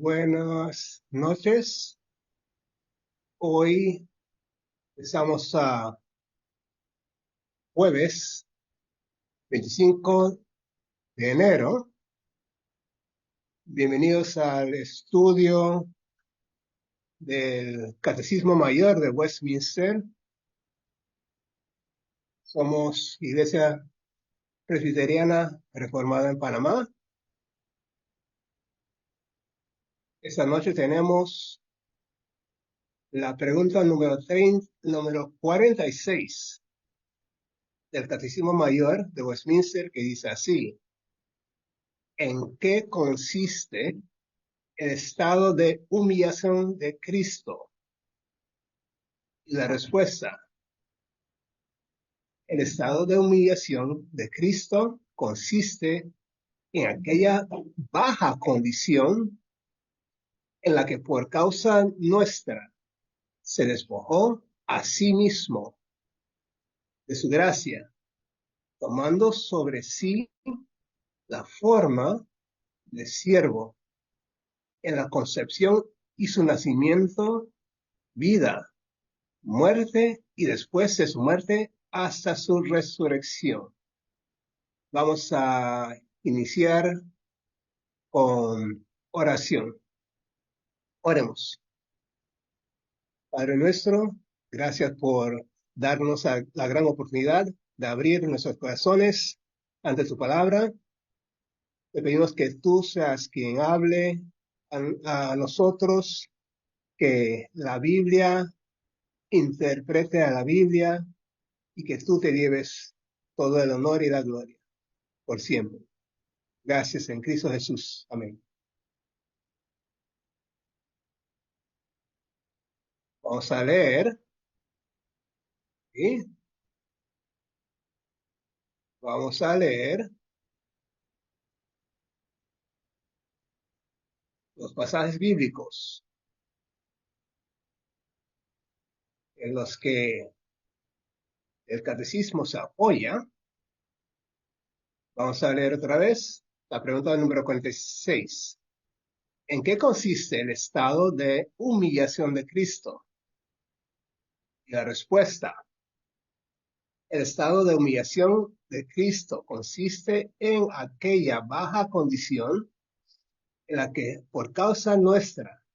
Buenas noches. Hoy estamos a jueves 25 de enero. Bienvenidos al estudio del Catecismo Mayor de Westminster. Somos Iglesia Presbiteriana Reformada en Panamá. Esta noche tenemos la pregunta número 46 del Catecismo Mayor de Westminster, que dice así: ¿en qué consiste el estado de humillación de Cristo? Y la respuesta: el estado de humillación de Cristo consiste en aquella baja condición en la que por causa nuestra se despojó a sí mismo de su gracia, tomando sobre sí la forma de siervo en la concepción y su nacimiento, vida, muerte y después de su muerte hasta su resurrección. Vamos a iniciar con oración. Oremos. Padre nuestro, gracias por darnos la gran oportunidad de abrir nuestros corazones ante tu palabra. Te pedimos que tú seas quien hable a nosotros, que la Biblia interprete a la Biblia y que tú te lleves todo el honor y la gloria por siempre. Gracias en Cristo Jesús. Amén. Vamos a leer, ¿sí? Vamos a leer los pasajes bíblicos en los que el catecismo se apoya. Vamos a leer otra vez la pregunta número 46. ¿En qué consiste el estado de humillación de Cristo? Y la respuesta: el estado de humillación de Cristo consiste en aquella baja condición en la que por causa nuestra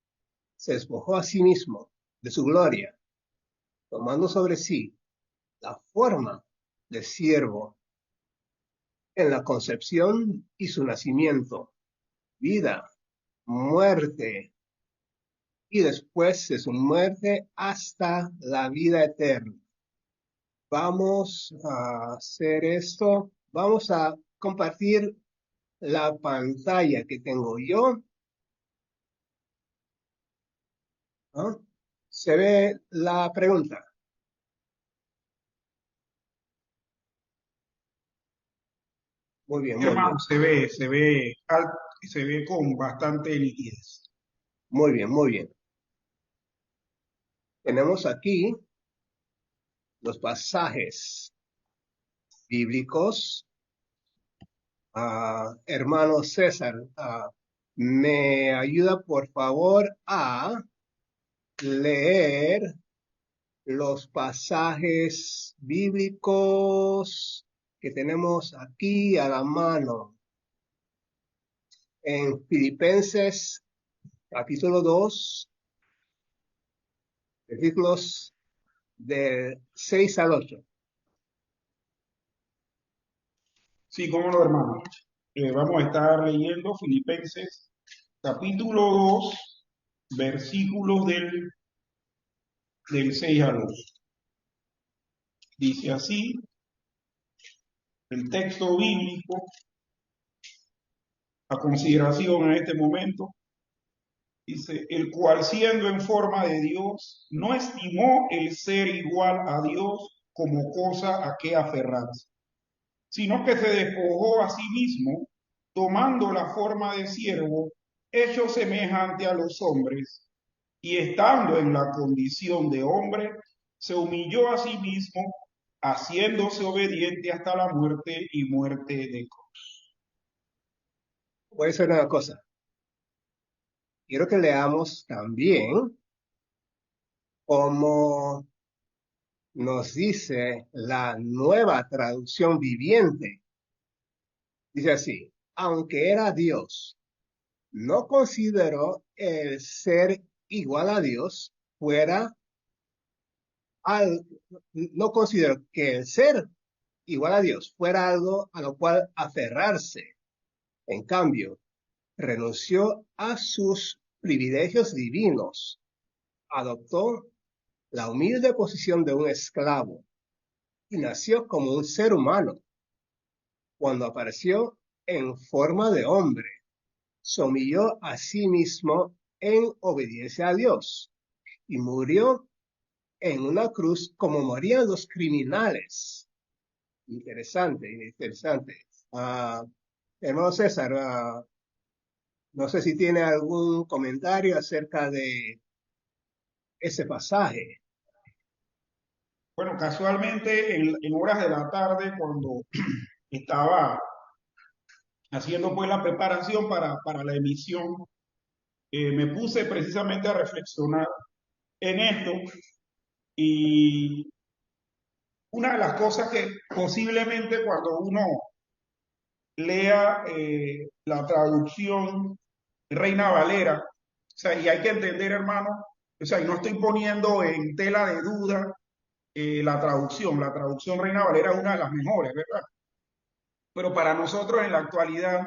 se despojó a sí mismo de su gloria, tomando sobre sí la forma de siervo en la concepción y su nacimiento, vida, muerte y después de su muerte hasta la vida eterna. Vamos a hacer esto. Vamos a compartir la pantalla que tengo yo, ¿no? Se ve la pregunta. Muy bien, muy bien. Hermano, se ve alto y se ve con bastante nitidez. Muy bien, muy bien. Tenemos aquí los pasajes bíblicos. Hermano César, ¿me ayuda por favor a leer los pasajes bíblicos que tenemos aquí a la mano? En Filipenses capítulo 2, versículos de 6 al 8. Sí, cómo no, hermano. Vamos a estar leyendo Filipenses capítulo 2, versículos del 6 al 8. Dice así el texto bíblico a consideración en este momento. Dice: el cual siendo en forma de Dios, no estimó el ser igual a Dios como cosa a que aferrarse, sino que se despojó a sí mismo, tomando la forma de siervo, hecho semejante a los hombres, y estando en la condición de hombre, se humilló a sí mismo, haciéndose obediente hasta la muerte y muerte de cruz. Voy a hacer una cosa. quiero que leamos también cómo nos dice la Nueva Traducción Viviente. Dice así, aunque era Dios, no consideró el ser igual a Dios fuera al, no consideró que el ser igual a Dios fuera algo a lo cual aferrarse. En cambio, renunció a sus privilegios divinos, adoptó la humilde posición de un esclavo y nació como un ser humano. Cuando apareció en forma de hombre, se humilló a sí mismo en obediencia a Dios y murió en una cruz como morían los criminales. Interesante, interesante. Hermano César, no sé si tiene algún comentario acerca de ese pasaje. Bueno, casualmente en horas de la tarde, cuando estaba haciendo pues la preparación para la emisión, me puse precisamente a reflexionar en esto y una de las cosas que posiblemente cuando uno lea la traducción Reina Valera, o sea, y hay que entender, hermano, o sea, y no estoy poniendo en tela de duda la traducción Reina Valera es una de las mejores, ¿verdad? Pero para nosotros en la actualidad,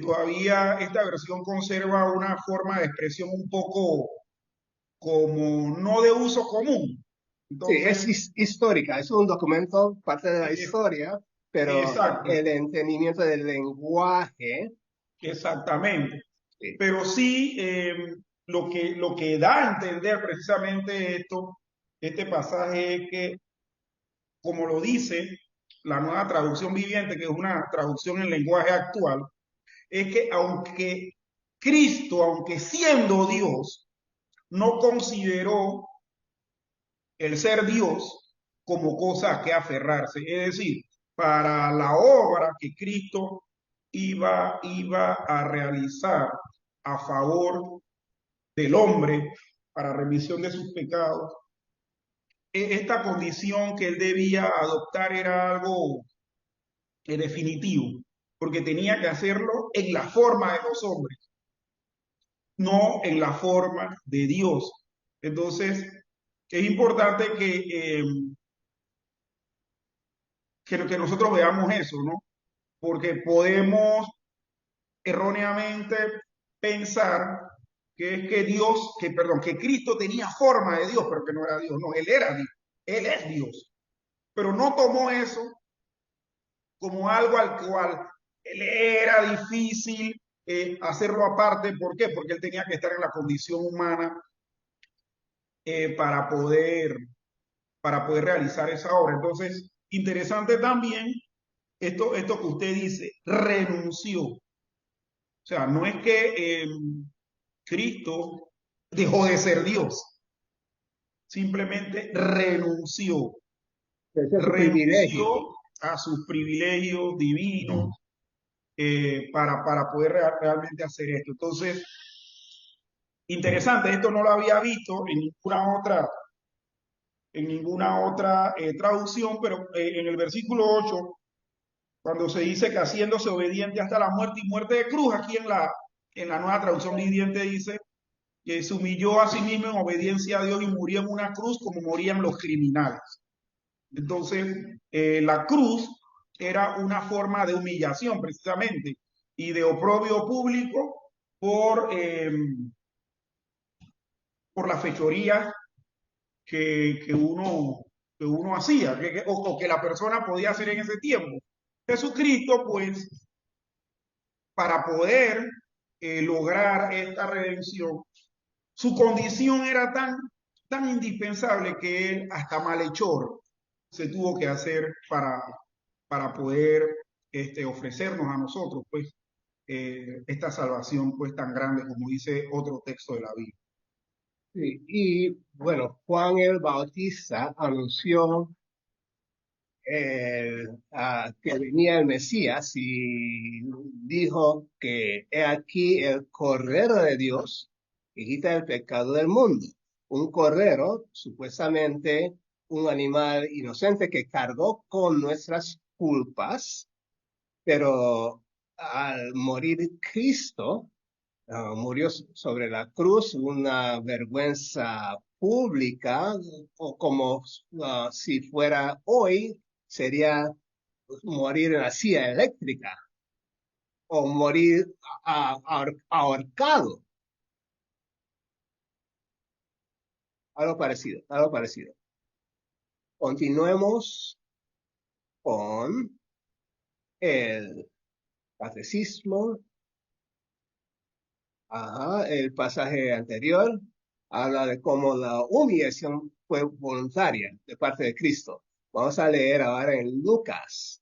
todavía esta versión conserva una forma de expresión un poco como no de uso común. Sí, es Entonces, histórica, es un documento, parte de la eh, historia, pero exacto, el entendimiento del lenguaje, exactamente. sí, Pero sí, lo que da a entender precisamente esto, este pasaje es que, como lo dice la nueva traducción viviente, que es una traducción en lenguaje actual, es que aunque Cristo, aunque siendo Dios, no consideró el ser Dios como cosa a que aferrarse. Es decir, para la obra que Cristo iba a realizar a favor del hombre para remisión de sus pecados, esta condición que él debía adoptar era algo definitivo, porque tenía que hacerlo en la forma de los hombres, no en la forma de Dios. Entonces, es importante que nosotros veamos eso, ¿no? Porque podemos erróneamente pensar que es que Dios, perdón, que Cristo tenía forma de Dios, pero que no era Dios. No, Él era Dios, Él es Dios. Pero no tomó eso como algo al cual le era difícil hacerlo aparte. ¿Por qué? Porque Él tenía que estar en la condición humana eh, para poder, para poder realizar esa obra. Entonces, interesante también esto que usted dice, renunció. O sea, no es que Cristo dejó de ser Dios, simplemente renunció, ese es su privilegio. renunció a sus privilegios divinos para poder realmente hacer esto. Entonces, interesante, esto no lo había visto en ninguna otra traducción, pero en el versículo 8 cuando se dice que haciéndose obediente hasta la muerte y muerte de cruz, aquí en la nueva traducción viviente dice que se humilló a sí mismo en obediencia a Dios y murió en una cruz como morían los criminales. Entonces, la cruz era una forma de humillación precisamente y de oprobio público por la fechoría que, que, uno, que uno hacía o que la persona podía hacer en ese tiempo. Jesucristo, pues, para poder lograr esta redención, su condición era tan indispensable que él, hasta malhechor, se tuvo que hacer para poder ofrecernos a nosotros, pues, esta salvación, pues, tan grande como dice otro texto de la Biblia. Sí, y bueno, Juan el Bautista anunció que venía el Mesías y dijo que he aquí el Cordero de Dios que quita el pecado del mundo. Un cordero, supuestamente un animal inocente que cargó con nuestras culpas, pero al morir Cristo, murió sobre la cruz, una vergüenza pública, o como si fuera hoy, sería morir en la silla eléctrica o morir ahorcado, algo parecido, algo parecido. Continuemos con el catecismo. Ajá, el pasaje anterior habla de cómo la humillación fue voluntaria de parte de Cristo. Vamos a leer ahora en Lucas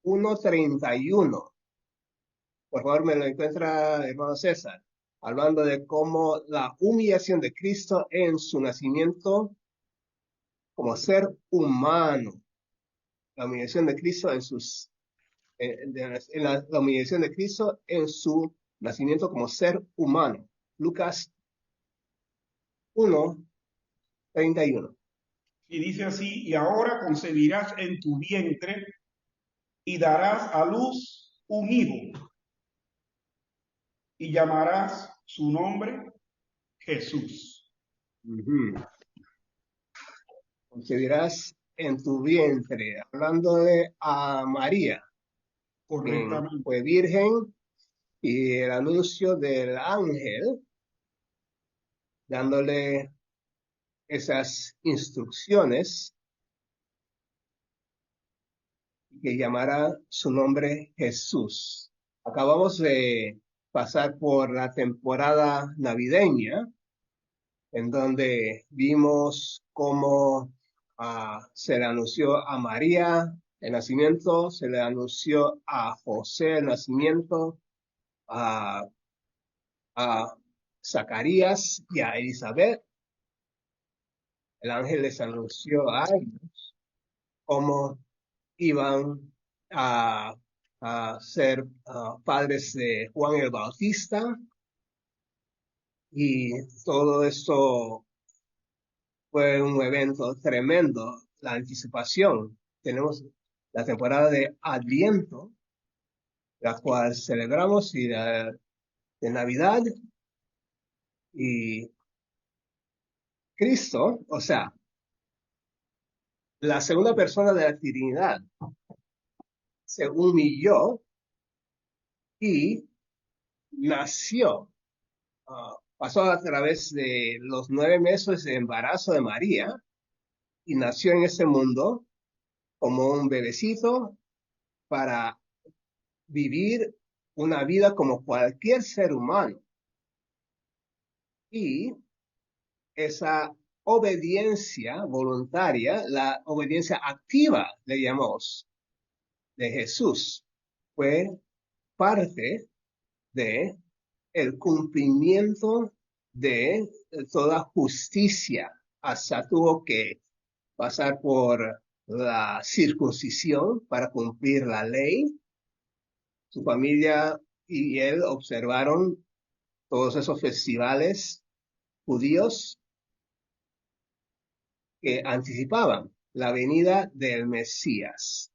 1:31. Por favor, me lo encuentra hermano César, hablando de cómo la humillación de Cristo en su nacimiento como ser humano, la humillación de Cristo en sus, la humillación de Cristo en su nacimiento como ser humano. Lucas 1:31. Y dice así, y ahora concebirás en tu vientre y darás a luz un hijo y llamarás su nombre Jesús. Concebirás en tu vientre, hablándole a María, quien Correctamente. fue virgen, y el anuncio del ángel dándole esas instrucciones que llamará su nombre Jesús. Acabamos de pasar por la temporada navideña, en donde vimos cómo se le anunció a María el nacimiento, se le anunció a José el nacimiento, a, a Zacarías y a Elizabeth. El ángel les anunció a ellos cómo iban a, a ser padres de Juan el Bautista, y todo esto fue un evento tremendo, la anticipación. Tenemos la temporada de Adviento, la cual celebramos, y de Navidad, y Cristo, o sea, la segunda persona de la Trinidad, se humilló y nació. Pasó a través de los 9 meses de embarazo de María y nació en ese mundo como un bebecito para vivir una vida como cualquier ser humano. Y esa obediencia voluntaria, la obediencia activa, le llamamos, de Jesús, fue parte de el cumplimiento de toda justicia. Hasta tuvo que pasar por la circuncisión para cumplir la ley. Su familia y él observaron todos esos festivales judíos que anticipaban la venida del Mesías.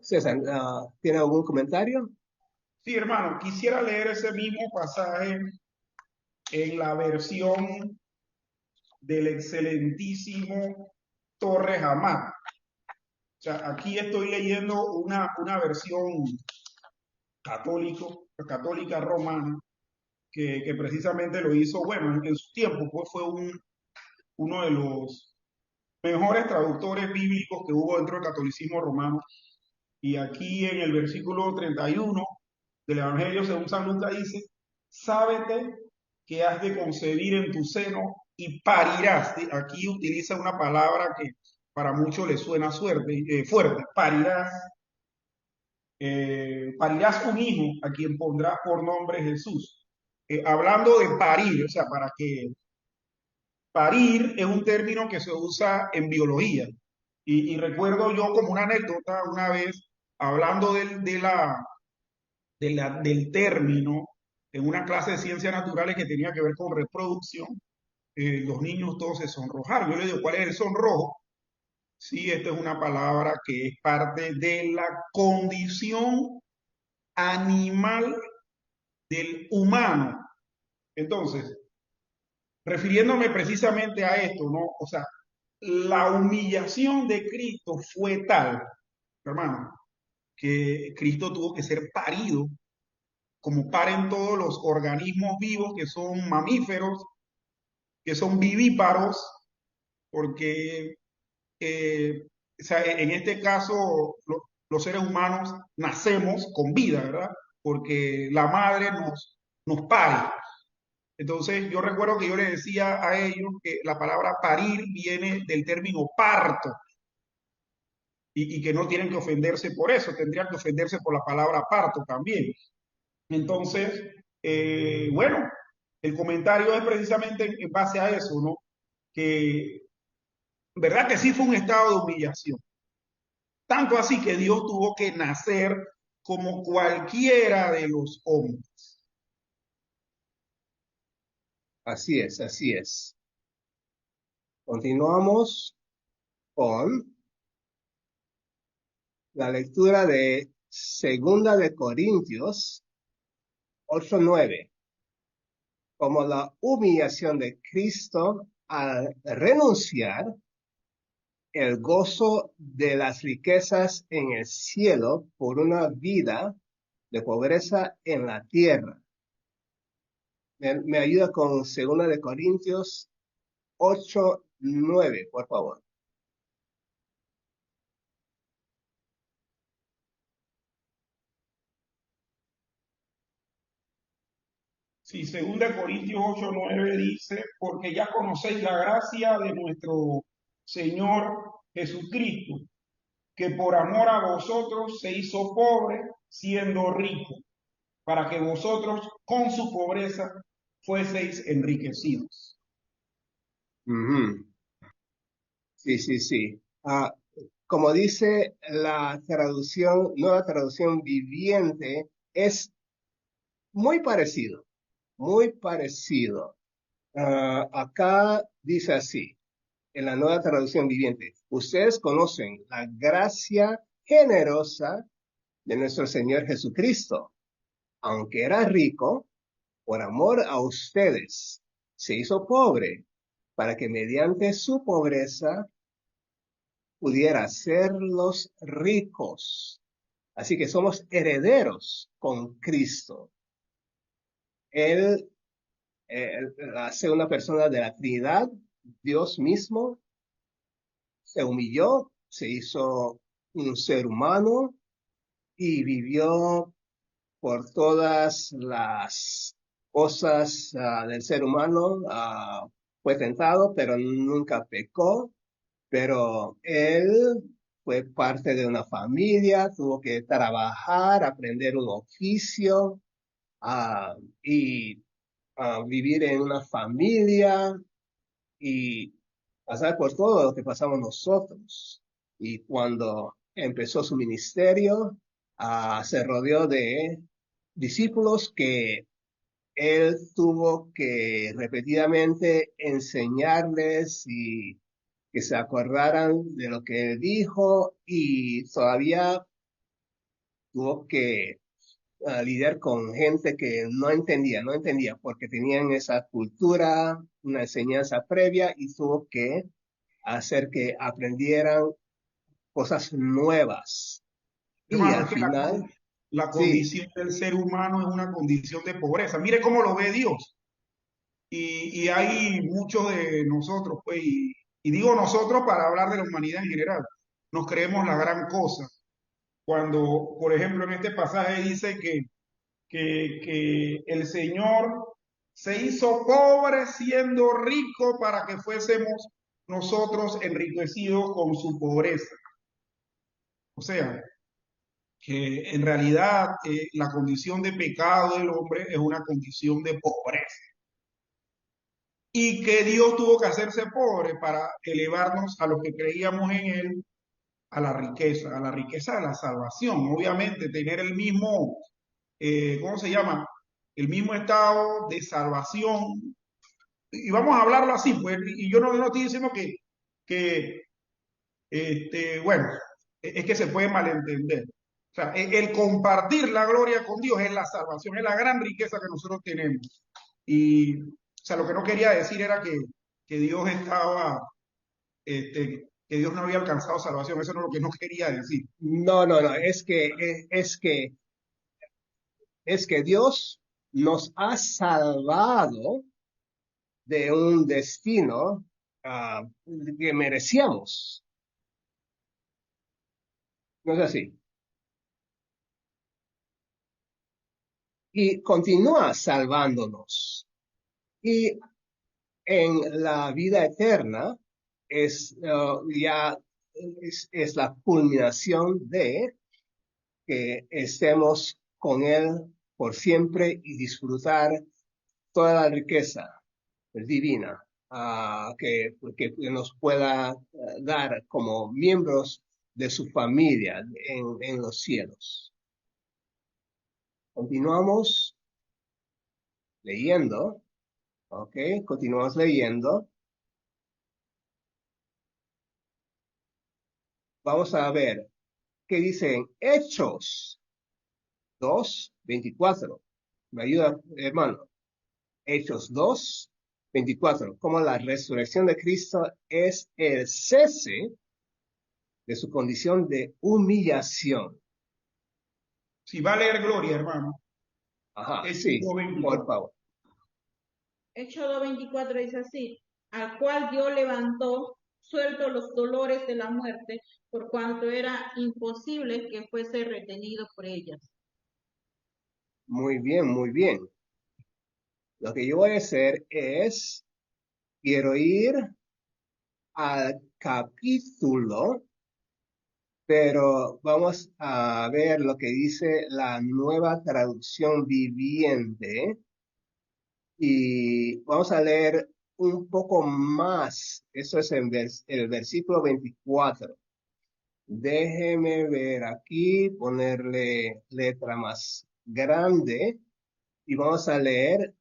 César, ¿tiene algún comentario? Sí, hermano, quisiera leer ese mismo pasaje en la versión del excelentísimo Torres Amat. O sea, aquí estoy leyendo una versión católica romana que precisamente lo hizo, bueno, en su tiempo pues, fue uno de los mejores traductores bíblicos que hubo dentro del catolicismo romano. Y aquí en el versículo 31 del Evangelio según San Lucas dice, sábete que has de concebir en tu seno y parirás. Aquí utiliza una palabra que para muchos le suena fuerte, parirás. Parirás un hijo a quien pondrás por nombre Jesús. Hablando de parir, o sea, para que parir es un término que se usa en biología Y recuerdo yo como una anécdota una vez, hablando del término, en una clase de ciencias naturales que tenía que ver con reproducción, los niños todos se sonrojaron. Yo le digo, ¿cuál es el sonrojo? Sí, esta es una palabra que es parte de la condición animal del humano. Entonces, refiriéndome precisamente a esto, ¿no? O sea, la humillación de Cristo fue tal, hermano, que Cristo tuvo que ser parido, como paren todos los organismos vivos que son mamíferos, que son vivíparos, porque o sea, en este caso los seres humanos nacemos con vida, ¿verdad? Porque la madre nos pare. Entonces yo recuerdo que yo le decía a ellos que la palabra parir viene del término parto y que no tienen que ofenderse por eso, tendrían que ofenderse por la palabra parto también. Entonces, bueno, el comentario es precisamente en base a eso, ¿no? Que, verdad que sí fue un estado de humillación. Tanto así que Dios tuvo que nacer como cualquiera de los hombres. Así es, así es. Continuamos con la lectura de Segunda de Corintios 8:9, como la humillación de Cristo al renunciar el gozo de las riquezas en el cielo por una vida de pobreza en la tierra. Me ayuda con Segunda de Corintios 8:9, por favor. Sí, 2 Corintios 8:9 dice, porque ya conocéis la gracia de nuestro Señor Jesucristo, que por amor a vosotros se hizo pobre siendo rico, para que vosotros con su pobreza fueseis enriquecidos. Ujú. Sí, sí, sí. Como dice la traducción, nueva traducción viviente, es muy parecido, muy parecido. Acá dice así, en la nueva traducción viviente, ustedes conocen la gracia generosa de nuestro Señor Jesucristo. Aunque era rico, por amor a ustedes, se hizo pobre para que mediante su pobreza pudiera hacerlos ricos. Así que somos herederos con Cristo. Él, hace una persona de la Trinidad, Dios mismo, se humilló, se hizo un ser humano y vivió por todas las cosas del ser humano. Fue tentado, pero nunca pecó. Pero él fue parte de una familia, tuvo que trabajar, aprender un oficio, ah, y vivir en una familia y pasar por todo lo que pasamos nosotros. Y cuando empezó su ministerio, se rodeó de discípulos que él tuvo que repetidamente enseñarles y que se acordaran de lo que él dijo, y todavía tuvo que lidiar con gente que no entendía porque tenían esa cultura, una enseñanza previa, y tuvo que hacer que aprendieran cosas nuevas. Y Hermano, al es que final, la sí, condición del ser humano es una condición de pobreza. Mire cómo lo ve Dios. Y hay muchos de nosotros, pues, y digo nosotros para hablar de la humanidad en general, nos creemos la gran cosa. Cuando, por ejemplo, en este pasaje dice que el Señor se hizo pobre siendo rico para que fuésemos nosotros enriquecidos con su pobreza. O sea, que en realidad la condición de pecado del hombre es una condición de pobreza y que Dios tuvo que hacerse pobre para elevarnos a los que creíamos en Él a la riqueza de la salvación. Obviamente, tener el mismo, ¿cómo se llama? El mismo estado de salvación. Y vamos a hablarlo así, pues, y yo no estoy diciendo que bueno, es que se puede malentender. O sea, el compartir la gloria con Dios es la salvación, es la gran riqueza que nosotros tenemos. Y, o sea, lo que no quería decir era que Dios estaba, que Dios no había alcanzado salvación. Eso no es lo que no quería decir. No, no, no, es que Dios nos ha salvado de un destino que merecíamos. No es así. Y continúa salvándonos. Y en la vida eterna ya es la culminación de que estemos con Él por siempre y disfrutar toda la riqueza divina que nos pueda dar como miembros de su familia en los cielos. Continuamos leyendo, ¿ok? Continuamos leyendo. Vamos a ver qué dicen Hechos 2:24. ¿Me ayuda, hermano? Hechos 2:24. Como la resurrección de Cristo es el cese de su condición de humillación. Si va a leer gloria, hermano, Ajá, Hechos sí, por 2:24. favor. Hechos 2:24 dice así, al cual Dios levantó, suelto los dolores de la muerte, por cuanto era imposible que fuese retenido por ellas. Muy bien, muy bien. Lo que yo voy a hacer es, quiero ir al capítulo, pero vamos a ver lo que dice la nueva traducción viviente y vamos a leer un poco más. Eso es el versículo 24. Déjeme ver aquí, ponerle letra más grande y vamos a leer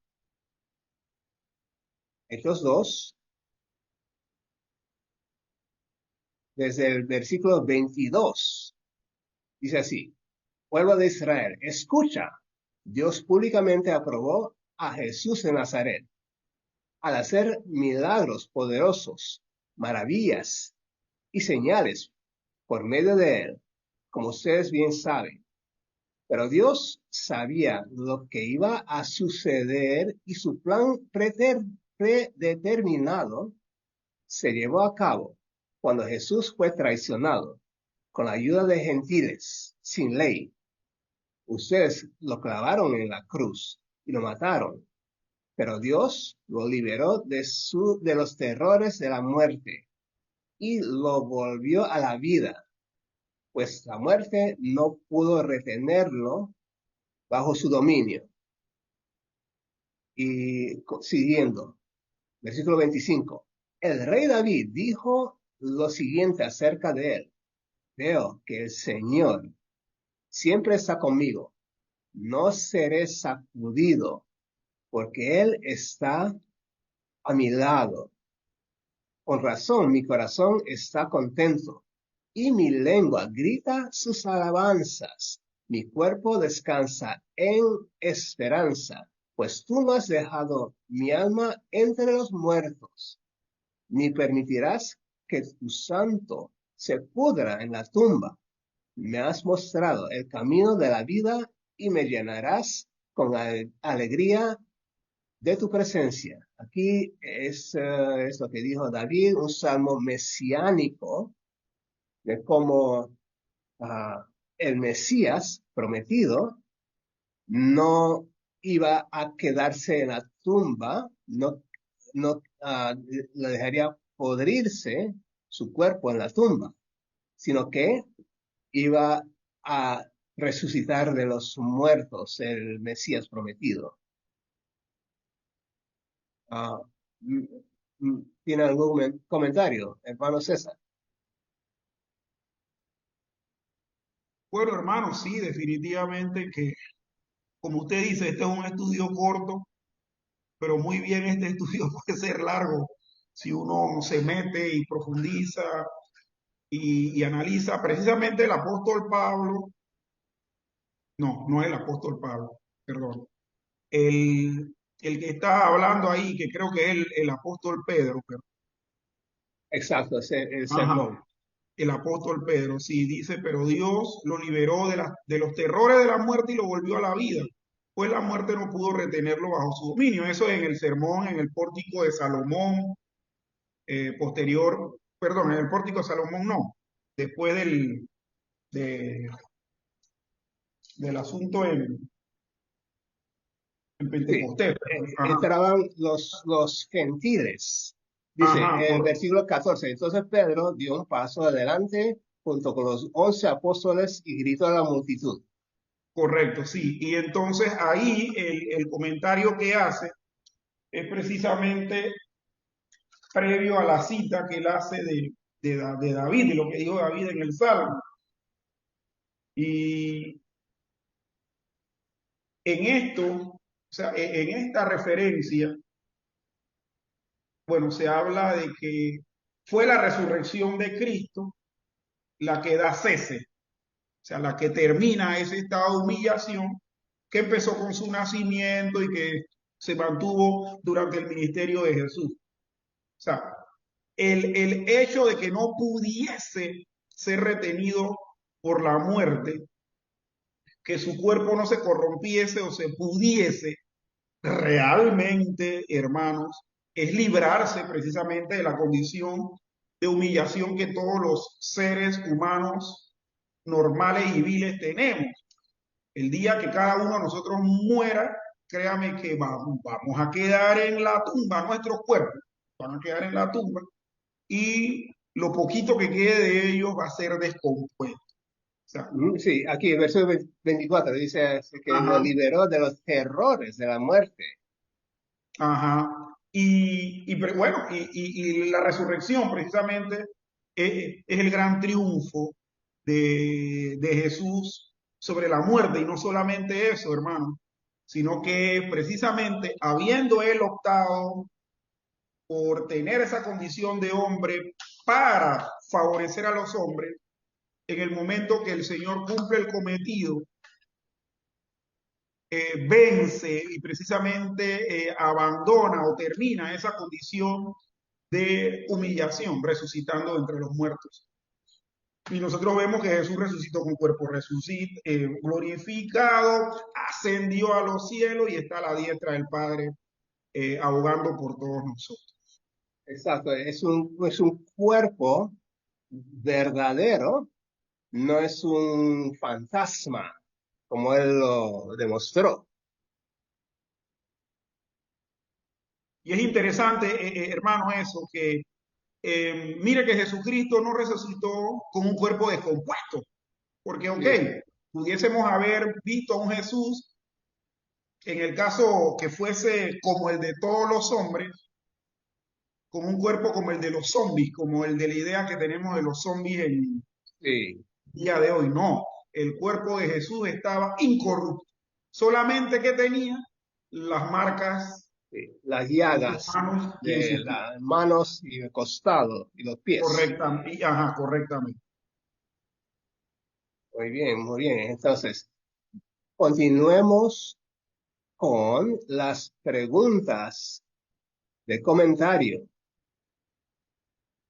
Hechos 2 desde el versículo 22. Dice así, pueblo de Israel, escucha, Dios públicamente aprobó a Jesús de Nazaret al hacer milagros poderosos, maravillas y señales por medio de él, como ustedes bien saben. Pero Dios sabía lo que iba a suceder y su plan predeterminado se llevó a cabo cuando Jesús fue traicionado con la ayuda de gentiles sin ley. Ustedes lo clavaron en la cruz y lo mataron, pero Dios lo liberó de los terrores de la muerte y lo volvió a la vida, pues la muerte no pudo retenerlo bajo su dominio. Y siguiendo, versículo 25. El rey David dijo lo siguiente acerca de él. Veo que el Señor siempre está conmigo. No seré sacudido porque Él está a mi lado. Con razón, mi corazón está contento y mi lengua grita sus alabanzas. Mi cuerpo descansa en esperanza, pues tú no has dejado mi alma entre los muertos, ni permitirás que tu santo se pudra en la tumba. Me has mostrado el camino de la vida y me llenarás con alegría de tu presencia. Aquí es lo que dijo David, un salmo mesiánico de cómo el Mesías prometido no iba a quedarse en la tumba, no le dejaría podrirse su cuerpo en la tumba, sino que iba a resucitar de los muertos el Mesías prometido. Ah, ¿Tiene algún comentario, hermano César? Bueno, hermano, sí, definitivamente que, como usted dice, este es un estudio corto, pero muy bien este estudio puede ser largo si uno se mete y profundiza y analiza. Precisamente el apóstol Pablo, no, no es el apóstol Pablo, perdón, el que está hablando ahí, que creo que es el apóstol Pedro, pero, Exacto, el ajá, sermón. el apóstol Pedro, sí, dice, pero Dios lo liberó de los terrores de la muerte y lo volvió a la vida, pues la muerte no pudo retenerlo bajo su dominio. Eso en el sermón, en el pórtico de Salomón, posterior, perdón, en el pórtico de Salomón no, después de- del asunto en Sí, Pentecostés. Ajá, entraban los gentiles. Dice, ajá, versículo 14. Entonces Pedro dio un paso adelante junto con los 11 apóstoles y gritó a la multitud. correcto, sí. Y entonces ahí el comentario que hace es precisamente previo a la cita que él hace de David, de lo que dijo David en el Salmo. Y en esto, o sea, en esta referencia, bueno, se habla de que fue la resurrección de Cristo la que da cese, o sea, la que termina ese estado de humillación que empezó con su nacimiento y que se mantuvo durante el ministerio de Jesús. O sea, el hecho de que no pudiese ser retenido por la muerte, que su cuerpo no se corrompiese o se pudiese realmente, hermanos, es librarse precisamente de la condición de humillación que todos los seres humanos normales y viles tenemos. El día que cada uno de nosotros muera, créame que vamos a quedar en la tumba, nuestros cuerpos van a quedar en la tumba y lo poquito que quede de ellos va a ser descompuesto. O sea, Sí, aquí el verso 24 dice que lo ajá, liberó de los terrores de la muerte. ajá. Bueno, y la resurrección precisamente es el gran triunfo de Jesús sobre la muerte. Y no solamente eso, hermano, sino que precisamente habiendo él optado por tener esa condición de hombre para favorecer a los hombres, en el momento que el Señor cumple el cometido, vence y precisamente abandona o termina esa condición de humillación, resucitando entre los muertos. Y nosotros vemos que Jesús resucitó con cuerpo glorificado, ascendió a los cielos y está a la diestra del Padre, abogando por todos nosotros. Exacto, es un cuerpo verdadero, no es un fantasma, como él lo demostró. Y es interesante, hermano, eso, que mire que Jesucristo no resucitó con un cuerpo descompuesto, porque, ok, Sí, pudiésemos haber visto a un Jesús, en el caso que fuese como el de todos los hombres, con un cuerpo como el de los zombies, como el de la idea que tenemos de los zombies en el sí, día de hoy. No, el cuerpo de Jesús estaba incorrupto, solamente que tenía las marcas sí. Las en sus llagas manos y en de sus pies. las manos y el costado y los pies. Correctamente, ajá, correctamente. Muy bien, muy bien. Entonces, continuemos con las preguntas de comentario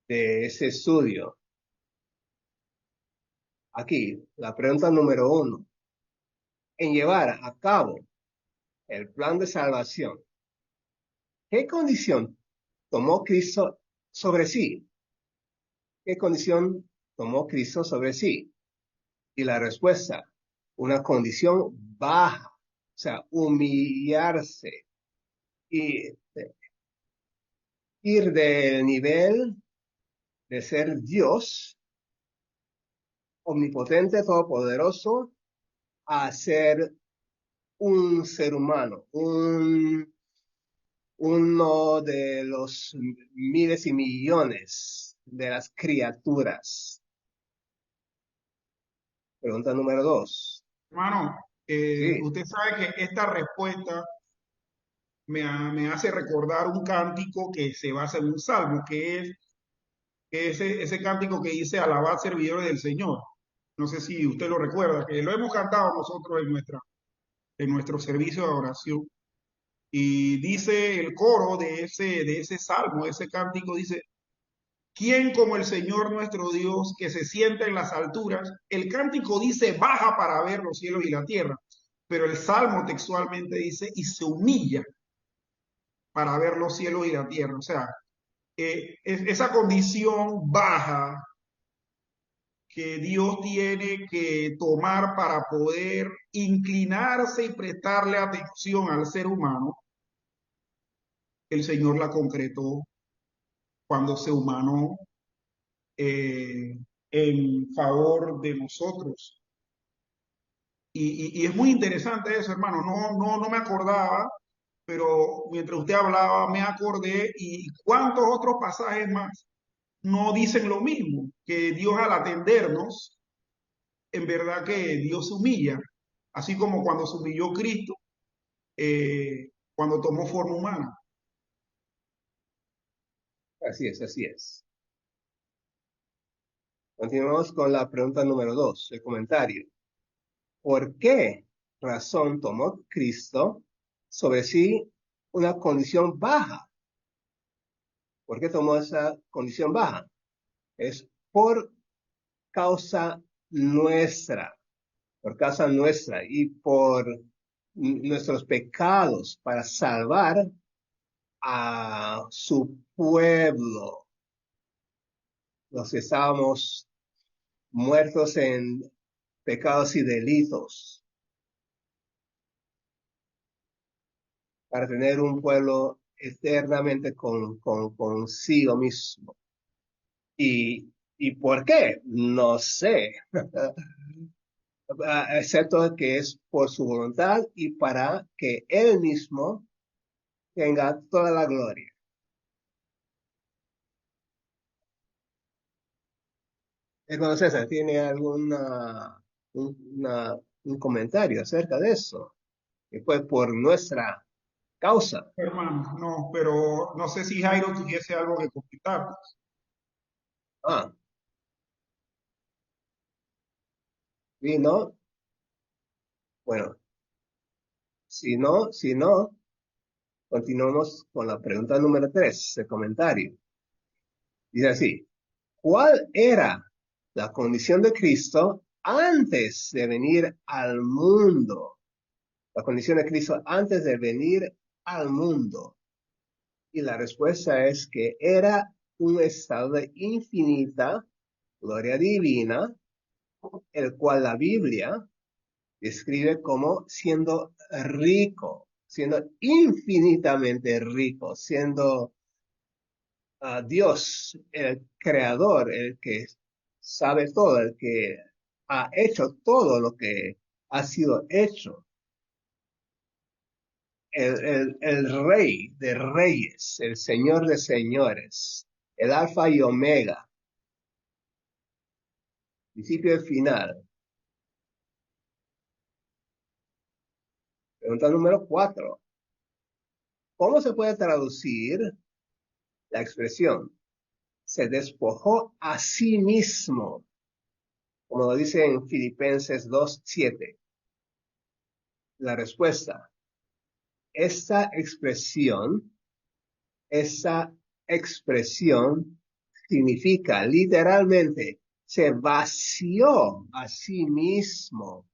de ese estudio. Aquí, la pregunta número 1. En llevar a cabo el plan de salvación, ¿qué condición tomó Cristo sobre sí? ¿Qué condición tomó Cristo sobre sí? Y la respuesta, una condición baja, o sea, humillarse y ir del nivel de ser Dios, omnipotente, todopoderoso, a ser un ser humano, uno de los miles y millones de las criaturas. Pregunta número 2. Hermano, Sí, usted sabe que esta respuesta me hace recordar un cántico que se basa en un salmo, que es ese cántico que dice alabad servidores del Señor. No sé si usted lo recuerda, que lo hemos cantado nosotros en nuestro servicio de oración. Y dice el coro de ese salmo, de ese cántico, dice, ¿quién como el Señor nuestro Dios que se sienta en las alturas? El cántico dice, baja para ver los cielos y la tierra, pero el salmo textualmente dice, y se humilla para ver los cielos y la tierra. O sea, esa condición baja que Dios tiene que tomar para poder inclinarse y prestarle atención al ser humano, el Señor la concretó cuando se humanó en favor de nosotros. Y es muy interesante eso, hermano. No me acordaba, pero mientras usted hablaba me acordé y cuántos otros pasajes más no dicen lo mismo, que Dios al atendernos, en verdad que Dios se humilla, así como cuando se humilló Cristo, cuando tomó forma humana. así es, así es. Continuamos con la pregunta número 2, el comentario. ¿Por qué razón tomó Cristo sobre sí una condición baja? ¿Por qué tomó esa condición baja? Es por causa nuestra, y por nuestros pecados para salvar a su pueblo, los que estábamos muertos en pecados y delitos, para tener un pueblo eternamente consigo mismo. ¿Y por qué? No sé, excepto que es por su voluntad y para que Él mismo tenga toda la gloria. Entonces, César, ¿tiene un comentario acerca de eso? Que fue por nuestra causa. Hermano, no, pero no sé si Jairo tuviese algo que comentar. Ah, y no, bueno, si no, continuamos con la pregunta número 3, el comentario. Dice así, ¿cuál era la condición de Cristo antes de venir al mundo? La condición de Cristo antes de venir al mundo. Y la respuesta es que era un estado de infinita gloria divina, el cual la Biblia describe como siendo infinitamente rico, siendo Dios, el creador, el que sabe todo, el que ha hecho todo lo que ha sido hecho. El rey de reyes, el señor de señores, el alfa y omega, principio y final. Pregunta número 4. ¿Cómo se puede traducir la expresión se despojó a sí mismo, como lo dice en Filipenses 2:7? La respuesta, esa expresión significa literalmente se vació a sí mismo,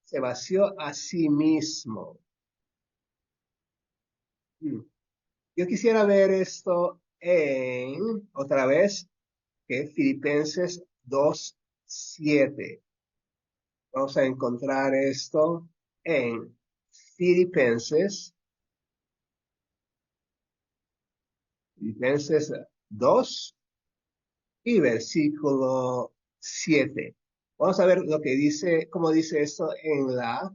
se vació a sí mismo. Yo quisiera ver esto otra vez, que Filipenses 2:7. Vamos a encontrar esto en Filipenses 2 y versículo 7. Vamos a ver lo que dice, cómo dice esto en la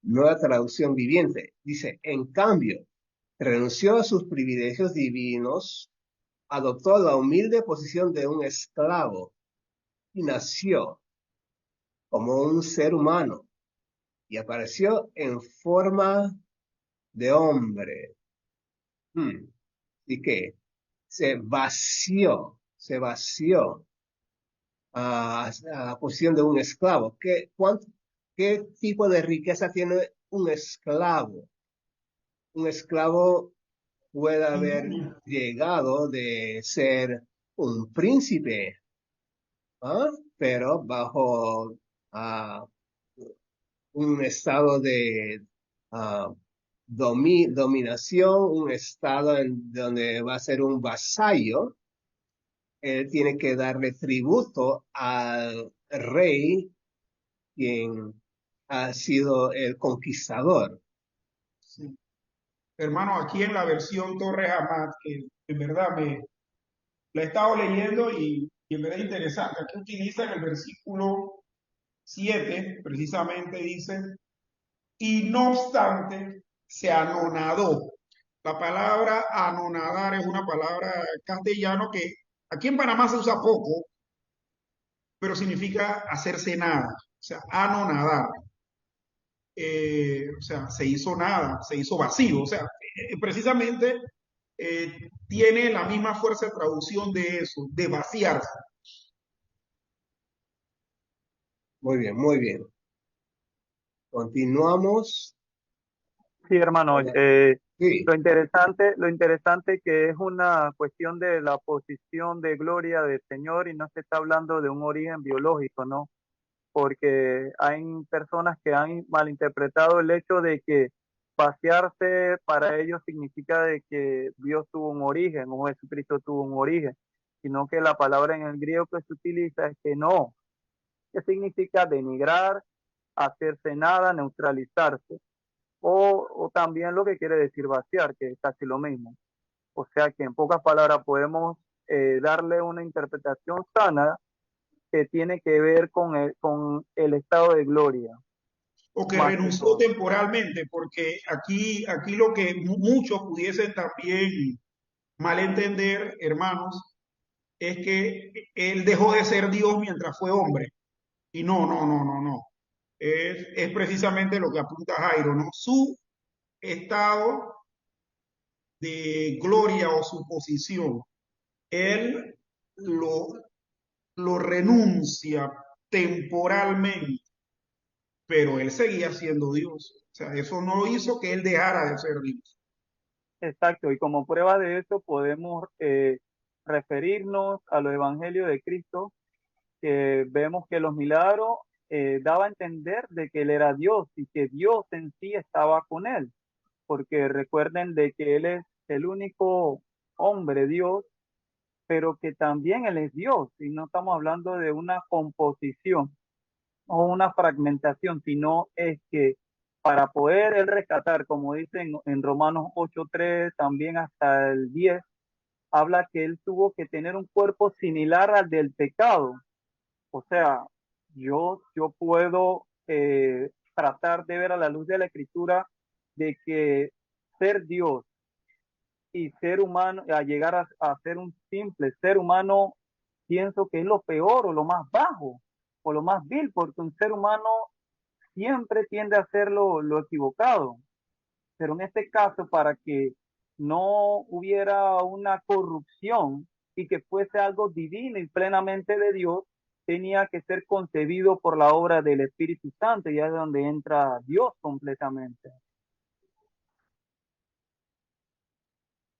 Nueva Traducción Viviente. Dice, en cambio, renunció a sus privilegios divinos, adoptó la humilde posición de un esclavo y nació como un ser humano y apareció en forma de hombre. Y que se vació a la posición de un esclavo. ¿Qué tipo de riqueza tiene un esclavo? Un esclavo puede haber Ninguna. llegado de ser un príncipe, ¿ah? Pero bajo ah, un estado de ah, dominación, un estado en donde va a ser un vasallo. Él tiene que darle tributo al rey, quien ha sido el conquistador. Sí. Hermano, aquí en la versión Torres Amat, que en verdad la he estado leyendo y en verdad es interesante. Aquí utiliza en el versículo 7, precisamente dice, y no obstante, se anonadó. La palabra anonadar es una palabra castellano que aquí en Panamá se usa poco, pero significa hacerse nada, o sea, anonadar. O sea, se hizo nada, se hizo vacío, o sea, precisamente tiene la misma fuerza de traducción de eso, de vaciarse. Muy bien, muy bien. Continuamos. Sí, hermano, Sí, lo interesante que es una cuestión de la posición de gloria del Señor y no se está hablando de un origen biológico, ¿no? Porque hay personas que han malinterpretado el hecho de que vaciarse para ellos significa de que Dios tuvo un origen o Jesucristo tuvo un origen, sino que la palabra en el griego que se utiliza es que no, que significa denigrar, hacerse nada, neutralizarse o también lo que quiere decir vaciar, que es casi lo mismo. O sea que en pocas palabras podemos darle una interpretación sana que tiene que ver con el estado de gloria, O que más que renunció todo. temporalmente, porque aquí lo que muchos pudiesen también malentender, hermanos, es que él dejó de ser Dios mientras fue hombre. Y no, no, no, no, no. Es precisamente lo que apunta Jairo, ¿no? Su estado de gloria o su posición, él lo, lo renuncia temporalmente, pero él seguía siendo Dios. O sea, eso no hizo que él dejara de ser Dios. Exacto, y como prueba de eso podemos referirnos a los evangelios de Cristo, que vemos que los milagros daba a entender de que él era Dios y que Dios en sí estaba con él, porque recuerden de que él es el único hombre Dios, pero que también él es Dios, y no estamos hablando de una composición o una fragmentación, sino es que para poder él rescatar, como dice en Romanos 8:3, también hasta el 10, habla que él tuvo que tener un cuerpo similar al del pecado. O sea, yo puedo tratar de ver a la luz de la escritura de que ser Dios y ser humano, a llegar a ser un simple ser humano, pienso que es lo peor o lo más bajo o lo más vil, porque un ser humano siempre tiende a hacer lo equivocado. Pero en este caso, para que no hubiera una corrupción y que fuese algo divino y plenamente de Dios, tenía que ser concebido por la obra del Espíritu Santo, y es donde entra Dios completamente.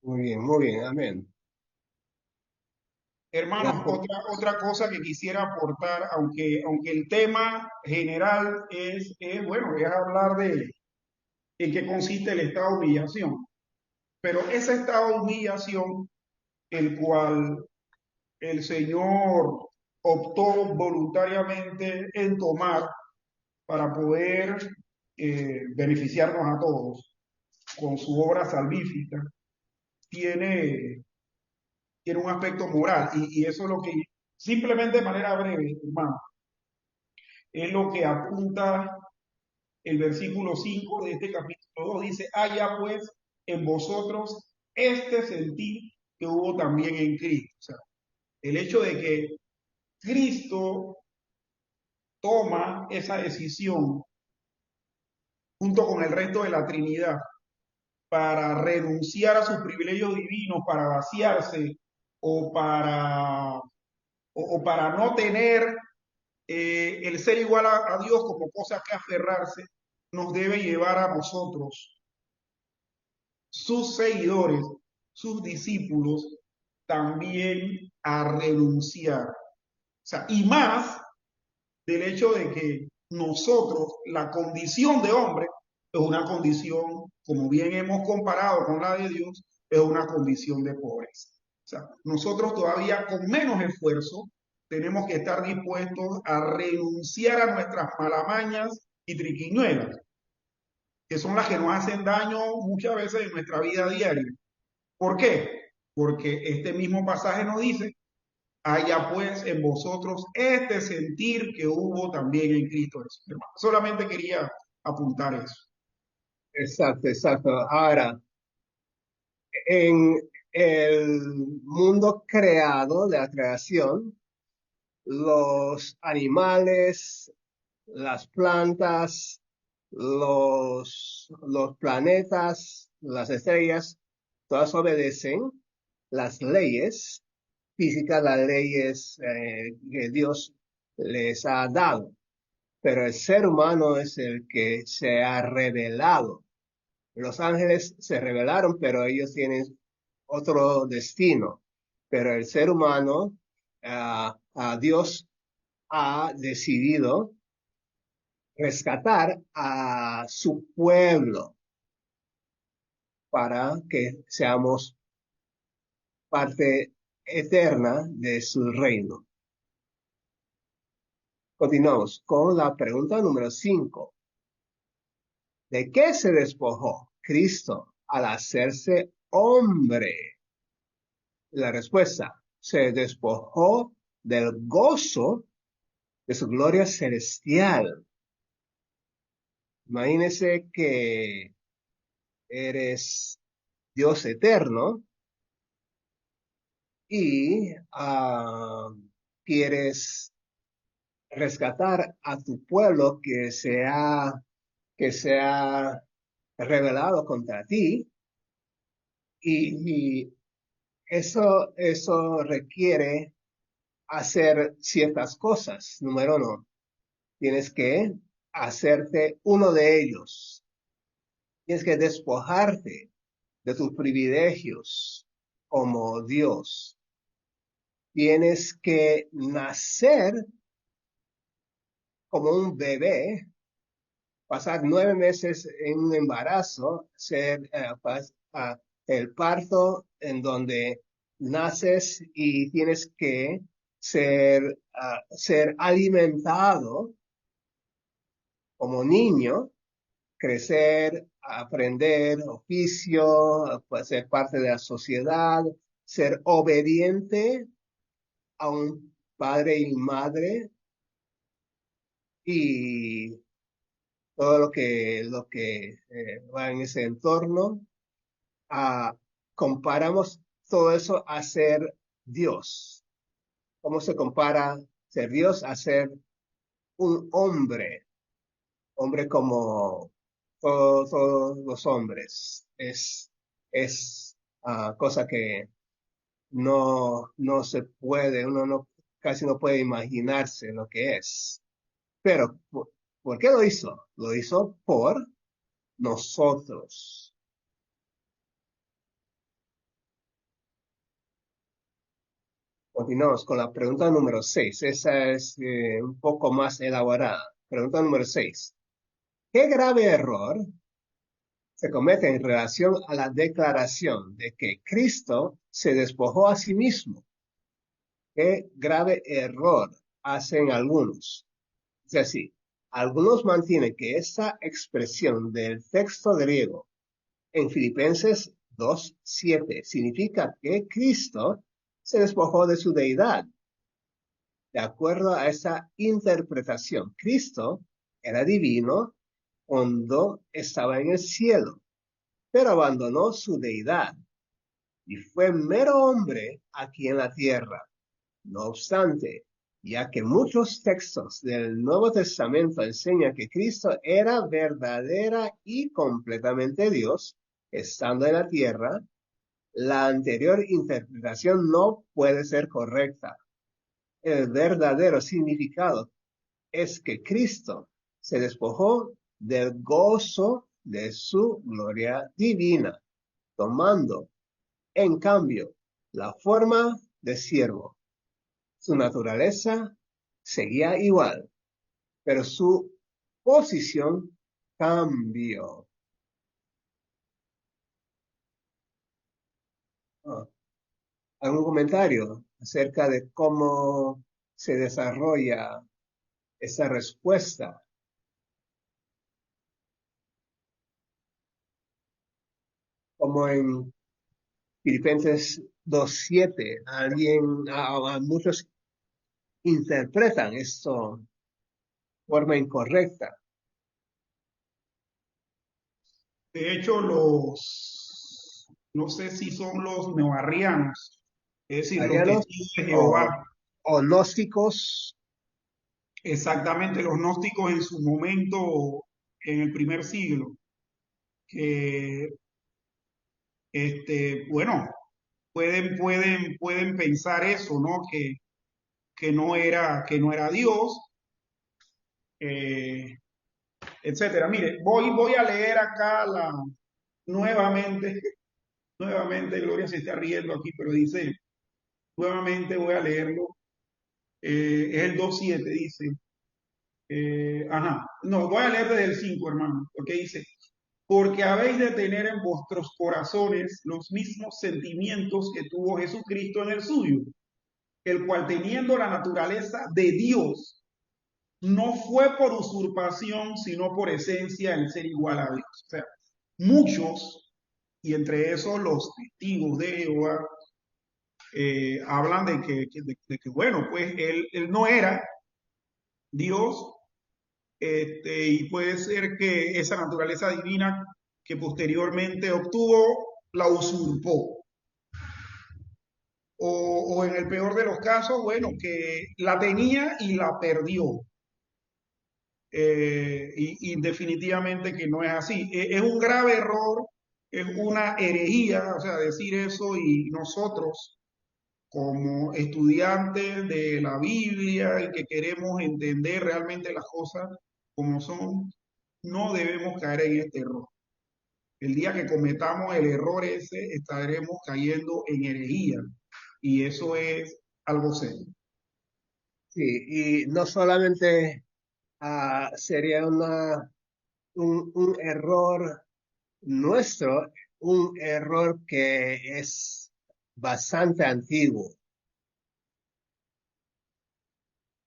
muy bien, amén. Hermanos, otra cosa que quisiera aportar, aunque el tema general bueno, es hablar de en qué consiste el estado de humillación. Pero ese estado de humillación, el cual el Señor optó voluntariamente en tomar para poder beneficiarnos a todos con su obra salvífica, tiene, tiene un aspecto moral. Y eso es lo que, simplemente de manera breve, hermano, es lo que apunta el versículo 5 de este capítulo 2. Dice, haya pues en vosotros este sentir que hubo también en Cristo. O sea, el hecho de que Cristo toma esa decisión junto con el resto de la Trinidad para renunciar a sus privilegios divinos, para vaciarse o para no tener el ser igual a Dios como cosa que aferrarse, nos debe llevar a nosotros, sus seguidores, sus discípulos, también a renunciar. O sea, y más del hecho de que nosotros, la condición de hombre, es una condición, como bien hemos comparado con la de Dios, es una condición de pobreza. O sea, nosotros todavía con menos esfuerzo tenemos que estar dispuestos a renunciar a nuestras malamañas y triquiñuelas, que son las que nos hacen daño muchas veces en nuestra vida diaria. ¿Por qué? Porque este mismo pasaje nos dice: haya pues en vosotros este sentir que hubo también en Cristo Jesús. Hermano, solamente quería apuntar eso. Exacto, exacto. Ahora, en el mundo creado de la creación, los animales, las plantas, los planetas, las estrellas, todas obedecen las leyes físicas, las leyes que Dios les ha dado. Pero el ser humano es el que se ha rebelado. Los ángeles se rebelaron, pero ellos tienen otro destino. Pero el ser humano, a Dios ha decidido rescatar a su pueblo para que seamos parte eterna de su reino. Continuamos con la pregunta número 5. ¿De qué se despojó Cristo al hacerse hombre? La respuesta: se despojó del gozo de su gloria celestial. Imagínese que eres Dios eterno y quieres rescatar a tu pueblo que se ha rebelado contra ti, y eso requiere hacer ciertas cosas. Número 1, tienes que hacerte uno de ellos. Tienes que despojarte de tus privilegios como Dios. Tienes que nacer como un bebé, pasar 9 meses en un embarazo, ser el parto en donde naces y tienes que ser alimentado como niño, crecer, aprender oficio, pues, ser parte de la sociedad, ser obediente a un padre y madre, y todo lo que va en ese entorno. Comparamos todo eso a ser Dios. ¿Cómo se compara ser Dios a ser un hombre? Hombre como todos los hombres. Es cosa que no se puede, uno casi no puede imaginarse lo que es. Pero, ¿por qué lo hizo? Lo hizo por nosotros. Continuamos con la pregunta número 6. Esa es un poco más elaborada. Pregunta número 6. ¿Qué grave error se comete en relación a la declaración de que Cristo se despojó a sí mismo? ¿Qué grave error hacen algunos? Es decir, algunos mantienen que esa expresión del texto griego en Filipenses 2:7 significa que Cristo se despojó de su deidad. De acuerdo a esa interpretación, Cristo era divino cuando estaba en el cielo, pero abandonó su deidad y fue mero hombre aquí en la tierra. No obstante, ya que muchos textos del Nuevo Testamento enseñan que Cristo era verdadera y completamente Dios, estando en la tierra, la anterior interpretación no puede ser correcta. El verdadero significado es que Cristo se despojó del gozo de su gloria divina, tomando, en cambio, la forma de siervo. Su naturaleza seguía igual, pero su posición cambió. Ah, ¿algún comentario acerca de cómo se desarrolla esa respuesta? Como en Filipenses 2:7, muchos interpretan esto de forma incorrecta. De hecho, no sé si son los neoarrianos, es decir, los Arianos testigos de o, Jehová, o gnósticos, exactamente los gnósticos en su momento, en el primer siglo, que, bueno, pueden pensar eso, ¿no? Que no era Dios, eh, etcétera. Mire, voy a leer acá nuevamente, nuevamente, Gloria se está riendo aquí, pero dice, nuevamente voy a leerlo, es el 2:7, dice, no, voy a leer desde el 5, hermano, porque dice, porque habéis de tener en vuestros corazones los mismos sentimientos que tuvo Jesucristo en el suyo, el cual teniendo la naturaleza de Dios, no fue por usurpación, sino por esencia el ser igual a Dios. O sea, muchos, y entre esos los testigos de Jehová, hablan de que, bueno, pues él no era Dios, y puede ser que esa naturaleza divina que posteriormente obtuvo, la usurpó. O en el peor de los casos, bueno, que la tenía y la perdió. Y definitivamente que no es así. Es un grave error, es una herejía, o sea, decir eso y nosotros como estudiantes de la Biblia y que queremos entender realmente las cosas como son, no debemos caer en este error. El día que cometamos el error ese, estaremos cayendo en herejía y eso es algo serio. sí, y no solamente sería un error nuestro, un error que es bastante antiguo.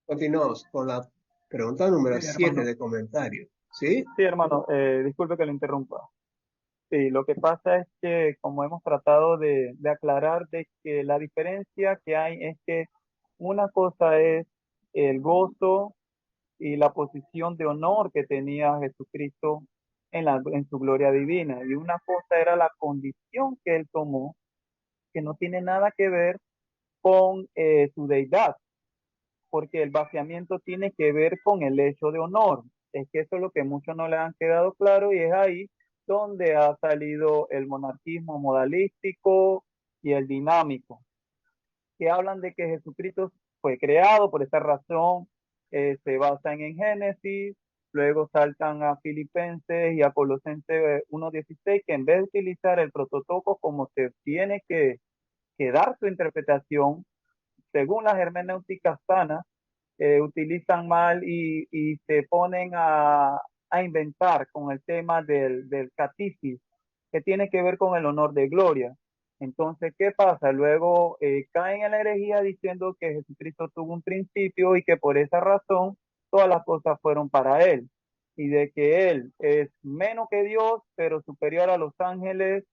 Continuamos con la pregunta Sí, número 7 hermano. de comentario. ¿Sí? Sí, hermano, disculpe que lo interrumpa. Sí, lo que pasa es que como hemos tratado de aclarar de que la diferencia que hay es que una cosa es el gozo y la posición de honor que tenía Jesucristo en su gloria divina, y una cosa era la condición que él tomó, que no tiene nada que ver con su deidad, porque el vaciamiento tiene que ver con el hecho de honor. Es que eso es lo que muchos no le han quedado claro y es ahí donde ha salido el monarquismo modalístico y el dinámico, que hablan de que Jesucristo fue creado, por esta razón se basan en Génesis, luego saltan a Filipenses y a Colosenses 1:16, que en vez de utilizar el prototopo como se tiene que dar su interpretación, según las hermenéuticas sanas, utilizan mal y se ponen a inventar con el tema del catequis, que tiene que ver con el honor de gloria. Entonces, ¿qué pasa? Luego caen en la herejía diciendo que Jesucristo tuvo un principio y que por esa razón todas las cosas fueron para él, y de que él es menos que Dios, pero superior a los ángeles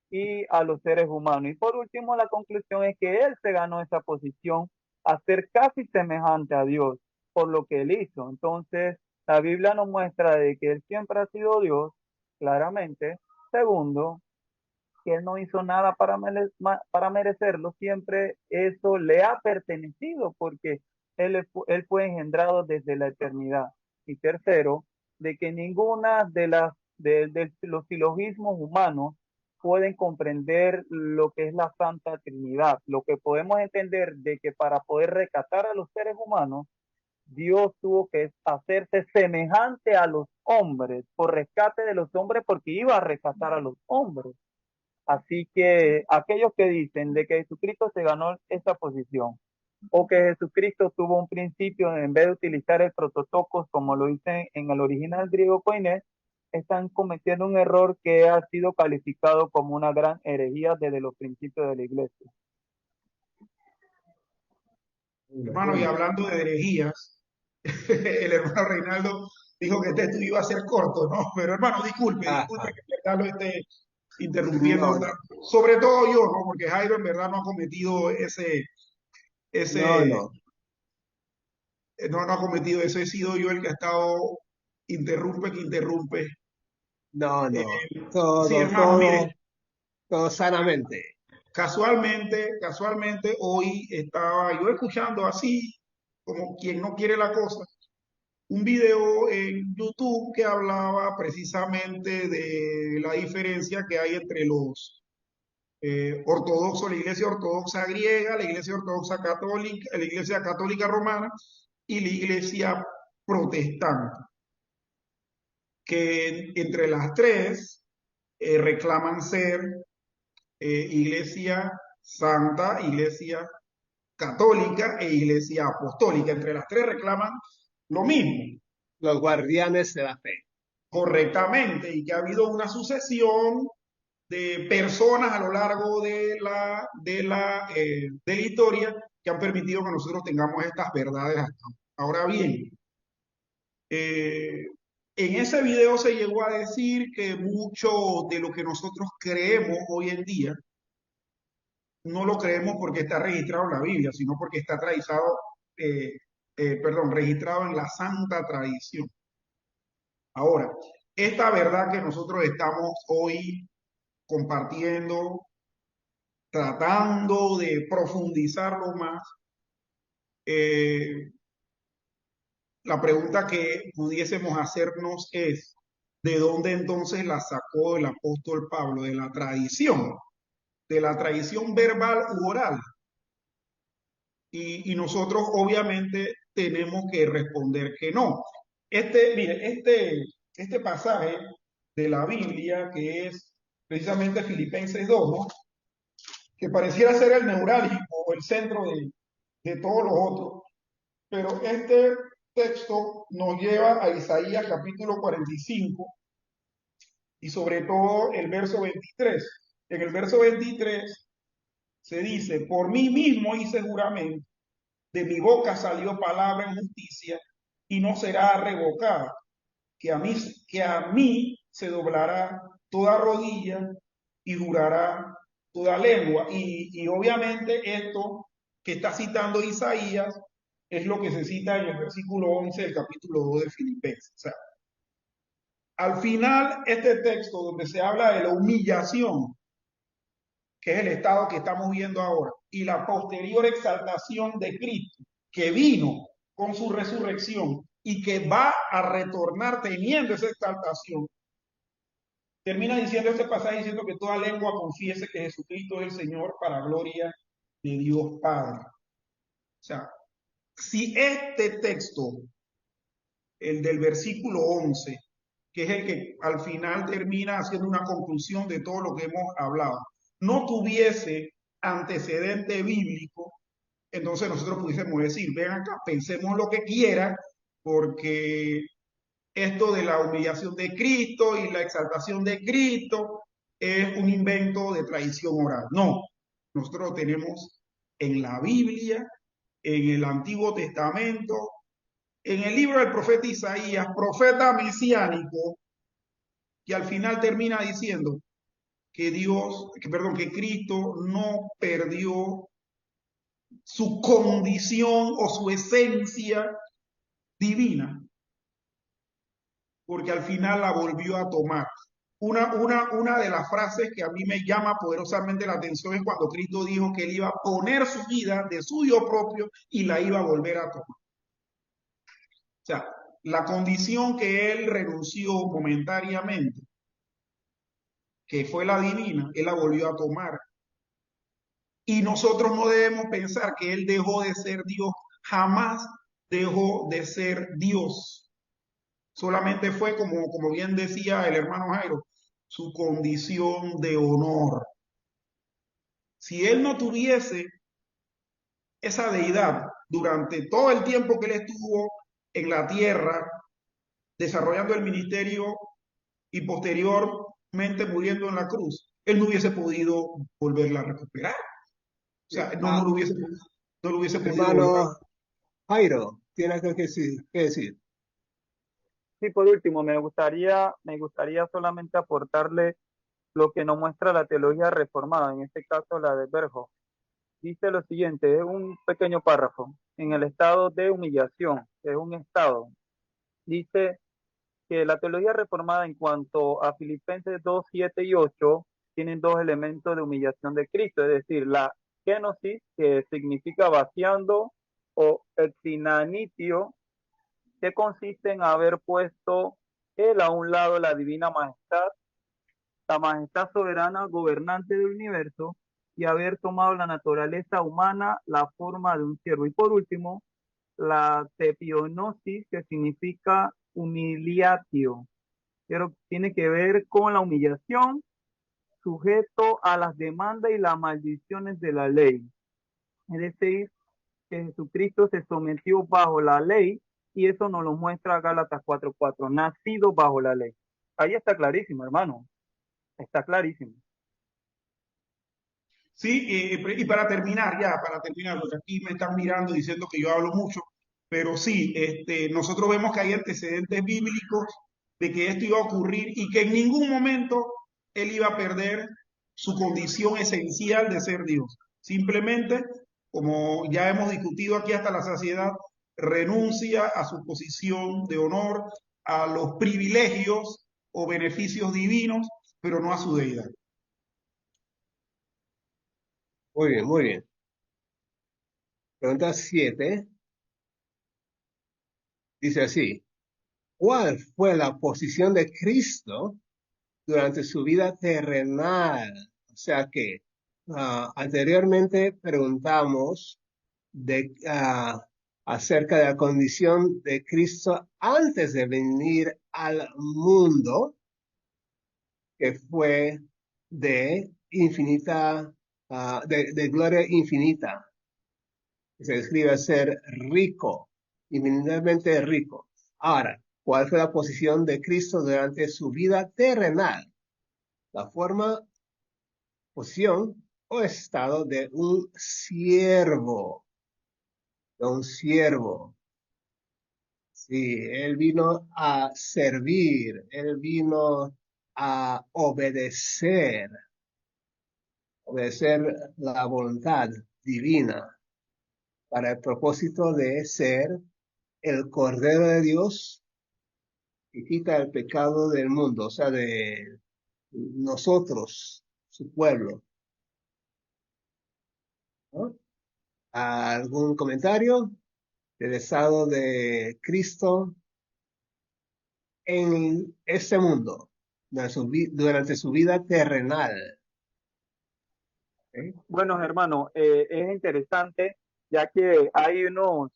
y a los seres humanos. Y por último, la conclusión es que él se ganó esa posición a ser casi semejante a Dios por lo que él hizo. Entonces, la Biblia nos muestra de que él siempre ha sido Dios, claramente. Segundo, que él no hizo nada para merecerlo, siempre eso le ha pertenecido, porque él fue engendrado desde la eternidad. Y tercero, de que ninguna de los silogismos humanos pueden comprender lo que es la Santa Trinidad. Lo que podemos entender de que para poder rescatar a los seres humanos, Dios tuvo que hacerse semejante a los hombres, por rescate de los hombres, porque iba a rescatar a los hombres. Así que aquellos que dicen de que Jesucristo se ganó esa posición, o que Jesucristo tuvo un principio en vez de utilizar el prototocos como lo dice en el original griego koiné, están cometiendo un error que ha sido calificado como una gran herejía desde los principios de la iglesia. Hermano, y hablando de herejías, el hermano Reinaldo dijo que este estudio iba a ser corto, ¿no? Pero hermano, disculpe que en verdad lo esté interrumpiendo. No. Sobre todo yo, ¿no? Porque Jairo en verdad no ha cometido no ha cometido eso. He sido yo el que ha estado interrumpe. No. Sí, Todo, hermano, mire, todo sanamente. casualmente hoy estaba yo escuchando así, como quien no quiere la cosa, un video en YouTube que hablaba precisamente de la diferencia que hay entre los ortodoxos, la iglesia ortodoxa griega, la iglesia ortodoxa católica, la iglesia católica romana y la iglesia protestante, que entre las tres reclaman ser iglesia santa, iglesia católica e iglesia apostólica. Entre las tres reclaman lo mismo. Los guardianes de la fe. Correctamente, y que ha habido una sucesión de personas a lo largo de la historia que han permitido que nosotros tengamos estas verdades hasta ahora. Bien, en ese video se llegó a decir que mucho de lo que nosotros creemos hoy en día no lo creemos porque está registrado en la Biblia, sino porque está registrado en la santa tradición. Ahora, esta verdad que nosotros estamos hoy compartiendo, tratando de profundizarlo más, la pregunta que pudiésemos hacernos es, ¿de dónde entonces la sacó el apóstol Pablo? De la tradición verbal u oral. Y nosotros obviamente tenemos que responder que no. Este pasaje de la Biblia, que es precisamente Filipenses 2, ¿no? Que pareciera ser el neurálgico o el centro de todos los otros, pero este texto nos lleva a Isaías capítulo 45 y sobre todo el verso 23. En el verso 23 se dice, por mí mismo hice juramento, de mi boca salió palabra en justicia y no será revocada, que a mí se doblará toda rodilla y jurará toda lengua. Y obviamente esto que está citando Isaías es lo que se cita en el versículo 11 del capítulo 2 de Filipenses. O sea, al final, este texto donde se habla de la humillación, que es el estado que estamos viendo ahora, y la posterior exaltación de Cristo, que vino con su resurrección y que va a retornar teniendo esa exaltación, termina diciendo este pasaje diciendo que toda lengua confiese que Jesucristo es el Señor para gloria de Dios Padre. O sea, si este texto, el del versículo 11, que es el que al final termina haciendo una conclusión de todo lo que hemos hablado, no tuviese antecedente bíblico, entonces nosotros pudiésemos decir, ven acá, pensemos lo que quiera, porque esto de la humillación de Cristo y la exaltación de Cristo es un invento de tradición oral. No, nosotros lo tenemos en la Biblia, en el Antiguo Testamento, en el libro del profeta Isaías, profeta mesiánico, que al final termina diciendo que que Cristo no perdió su condición o su esencia divina, porque al final la volvió a tomar. Una de las frases que a mí me llama poderosamente la atención es cuando Cristo dijo que él iba a poner su vida de suyo propio y la iba a volver a tomar. O sea, la condición que él renunció momentáneamente, que fue la divina, él la volvió a tomar. Y nosotros no debemos pensar que él dejó de ser Dios, jamás dejó de ser Dios. Solamente fue, como bien decía el hermano Jairo, su condición de honor. Si él no tuviese esa deidad durante todo el tiempo que él estuvo en la tierra, desarrollando el ministerio y posteriormente muriendo en la cruz, él no hubiese podido volverla a recuperar. O sea, no lo hubiese podido volver. Hermano Jairo, ¿tiene algo que decir? Sí, por último, me gustaría solamente aportarle lo que nos muestra la teología reformada, en este caso la de Berghoff. Dice lo siguiente, es un pequeño párrafo, en el estado de humillación, es un estado. Dice que la teología reformada en cuanto a Filipenses 2, 7 y 8 tienen dos elementos de humillación de Cristo, es decir, la kenosis, que significa vaciando, o exinanitio, que consiste en haber puesto él a un lado la divina majestad, la majestad soberana gobernante del universo, y haber tomado la naturaleza humana, la forma de un siervo. Y por último, la tepionosis, que significa humiliatio, pero tiene que ver con la humillación, sujeto a las demandas y las maldiciones de la ley. Es decir, que Jesucristo se sometió bajo la ley, y eso nos lo muestra Gálatas 4:4, nacido bajo la ley. Ahí está clarísimo, hermano, está clarísimo. Sí, y para terminar, porque aquí me están mirando diciendo que yo hablo mucho, pero sí, nosotros vemos que hay antecedentes bíblicos de que esto iba a ocurrir y que en ningún momento él iba a perder su condición esencial de ser Dios. Simplemente, como ya hemos discutido aquí hasta la saciedad, renuncia a su posición de honor, a los privilegios o beneficios divinos, pero no a su deidad. Muy bien, muy bien. Pregunta 7 dice así: ¿cuál fue la posición de Cristo durante su vida terrenal? O sea que anteriormente preguntamos acerca de la condición de Cristo antes de venir al mundo, que fue de infinita, de gloria infinita. Se describe ser rico, infinitamente rico. Ahora, ¿cuál fue la posición de Cristo durante su vida terrenal? La forma, posición o estado de un siervo, de un siervo. Sí, él vino a servir, él vino a obedecer la voluntad divina para el propósito de ser el Cordero de Dios que quita el pecado del mundo, o sea, de nosotros, su pueblo. ¿No? ¿Algún comentario del estado de Cristo en este mundo durante su vida terrenal? ¿Okay? Bueno, hermano, es interesante, ya que hay unos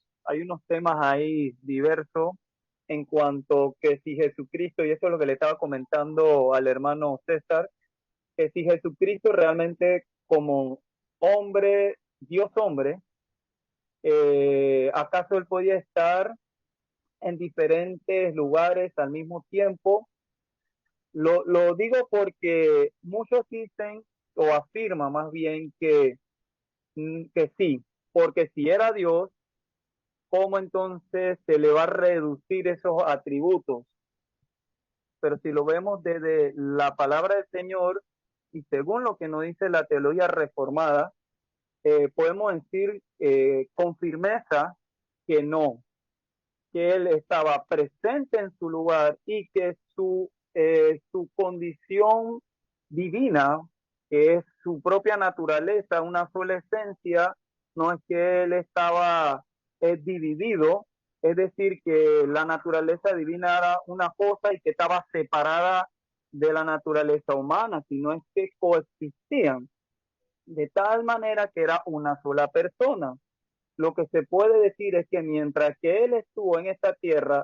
temas ahí diversos en cuanto que si Jesucristo, y eso es lo que le estaba comentando al hermano César, que si Jesucristo realmente como hombre, Dios hombre, ¿acaso él podía estar en diferentes lugares al mismo tiempo? Lo digo porque muchos dicen o afirman más bien que sí, porque si era Dios, ¿cómo entonces se le va a reducir esos atributos? Pero si lo vemos desde la palabra del Señor y según lo que nos dice la teología reformada, podemos decir con firmeza que no, que Él estaba presente en su lugar y que su su condición divina, que es su propia naturaleza, una sola esencia, no es que él estaba dividido, es decir, que la naturaleza divina era una cosa y que estaba separada de la naturaleza humana, sino es que coexistían de tal manera que era una sola persona. Lo que se puede decir es que mientras que él estuvo en esta tierra,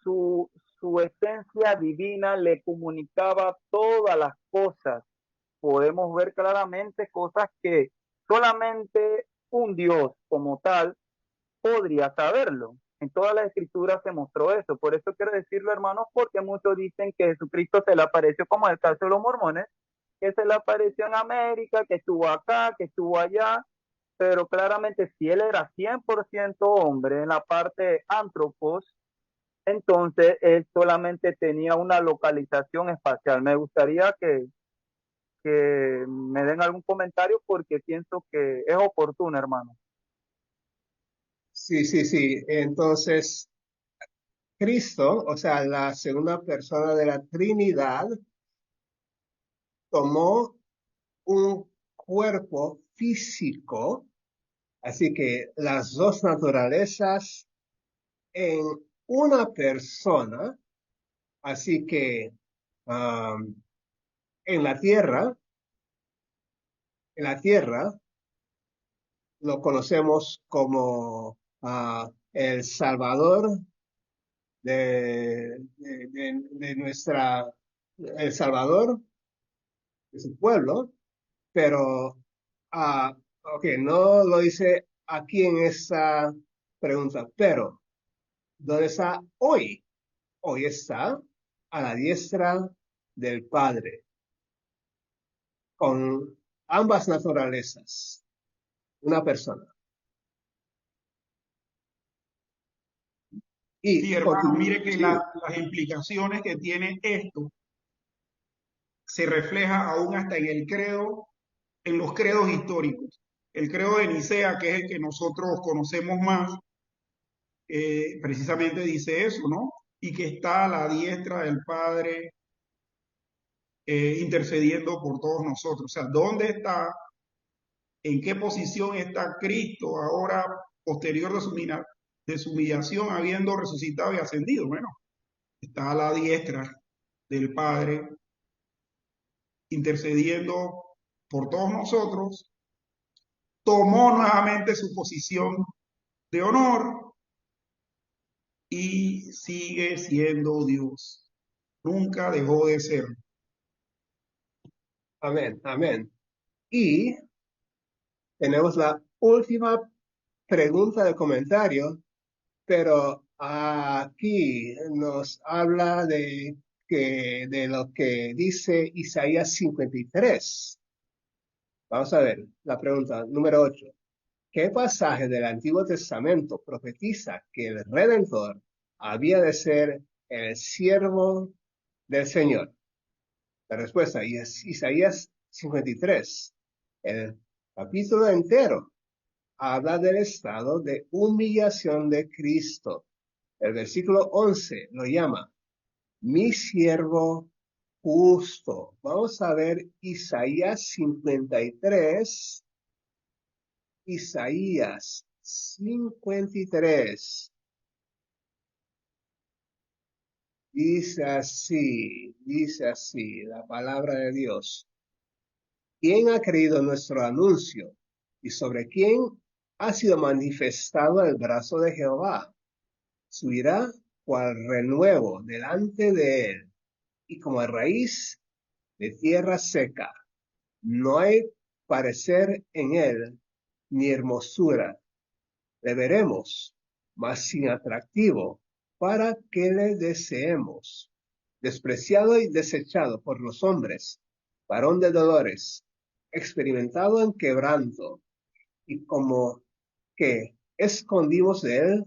su, su esencia divina le comunicaba todas las cosas. Podemos ver claramente cosas que solamente un Dios como tal podría saberlo. En toda la escritura se mostró eso. Por eso quiero decirlo, hermanos, porque muchos dicen que Jesucristo se le apareció, como en el caso de los mormones, que se le apareció en América, que estuvo acá, que estuvo allá, pero claramente si él era 100% hombre en la parte antropos, entonces él solamente tenía una localización espacial. Me gustaría que me den algún comentario porque pienso que es oportuno, hermano. Sí, sí, sí. Entonces, Cristo, o sea, la segunda persona de la Trinidad, tomó un cuerpo físico, así que las dos naturalezas en una persona, así que um, en la tierra, en la tierra lo conocemos como el Salvador de nuestra, el Salvador de su pueblo, pero, ok, no lo dice aquí en esta pregunta, pero ¿dónde está hoy? Hoy está a la diestra del Padre, con ambas naturalezas, una persona. Sí, Y hermano, mire que sí, las implicaciones que tiene esto se refleja aún hasta en el credo, en los credos históricos. El credo de Nicea, que es el que nosotros conocemos más, precisamente dice eso, ¿no? Y que está a la diestra del Padre intercediendo por todos nosotros. O sea, ¿dónde está, en qué posición está Cristo ahora, posterior de su humillación, habiendo resucitado y ascendido? Bueno, está a la diestra del Padre intercediendo por todos nosotros, tomó nuevamente su posición de honor y sigue siendo Dios. Nunca dejó de ser. amén, amén. Y tenemos la última pregunta de comentario, pero aquí nos habla de lo que dice Isaías 53. Vamos a ver la pregunta número 8. ¿Qué pasaje del Antiguo Testamento profetiza que el Redentor había de ser el siervo del Señor? La respuesta es Isaías 53. El capítulo entero habla del estado de humillación de Cristo. El versículo 11 lo llama mi siervo justo. Vamos a ver Isaías 53. Isaías 53. Dice así la palabra de Dios. ¿Quién ha creído nuestro anuncio? ¿Y sobre quién ha sido manifestado el brazo de Jehová? Subirá cual renuevo delante de él, y como raíz de tierra seca. No hay parecer en él, ni hermosura. Le veremos, mas sin atractivo, para que le deseemos. Despreciado y desechado por los hombres, varón de dolores, experimentado en quebranto, y como que escondimos de él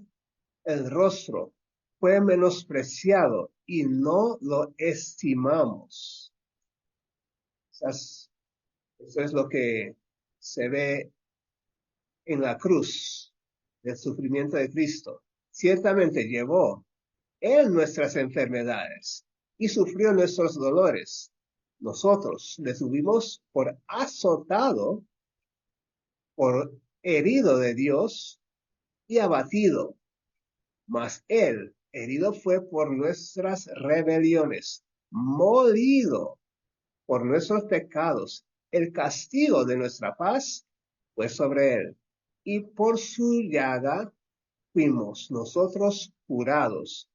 el rostro, fue menospreciado y no lo estimamos. Eso es lo que se ve en la cruz del sufrimiento de Cristo. Ciertamente llevó él nuestras enfermedades y sufrió nuestros dolores. Nosotros le tuvimos por azotado, por herido de Dios y abatido. Mas él herido fue por nuestras rebeliones, molido por nuestros pecados. El castigo de nuestra paz fue sobre él, y por su llaga fuimos nosotros curados.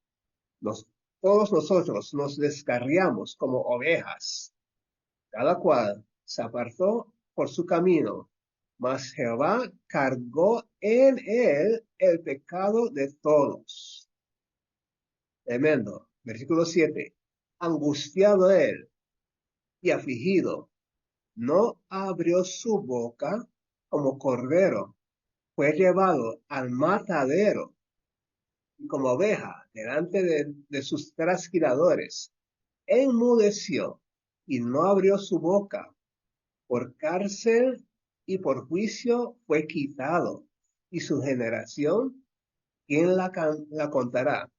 Todos nosotros nos descarriamos como ovejas. Cada cual se apartó por su camino, mas Jehová cargó en él el pecado de todos. Tremendo. Versículo 7. Angustiado él y afligido, no abrió su boca, como cordero fue llevado al matadero, y como oveja delante de sus trasquiladores, enmudeció y no abrió su boca. Por cárcel y por juicio fue quitado, y su generación, ¿quién la contará?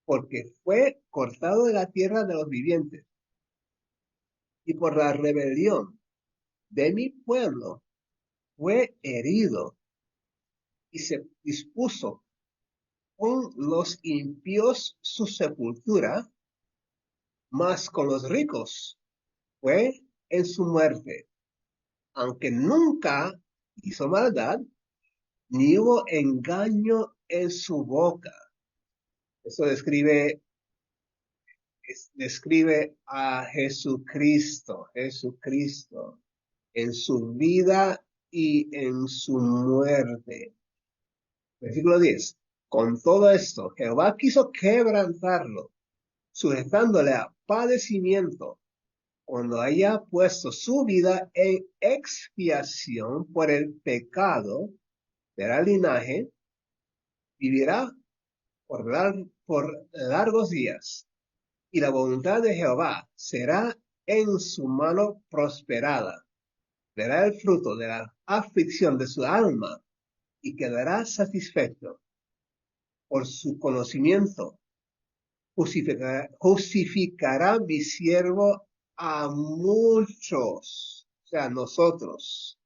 Porque fue cortado de la tierra de los vivientes, y por la rebelión de mi pueblo fue herido, y se dispuso con los impíos su sepultura, mas con los ricos fue en su muerte, aunque nunca hizo maldad, ni hubo engaño en su boca. Eso describe a Jesucristo en su vida y en su muerte. Versículo 10. Con todo esto, Jehová quiso quebrantarlo, sujetándole a padecimiento, cuando haya puesto su vida en expiación por el pecado del linaje, vivirá por largos días, y la voluntad de Jehová será en su mano prosperada. Verá el fruto de la aflicción de su alma y quedará satisfecho. Por su conocimiento justificará mi siervo a muchos, o sea, nosotros,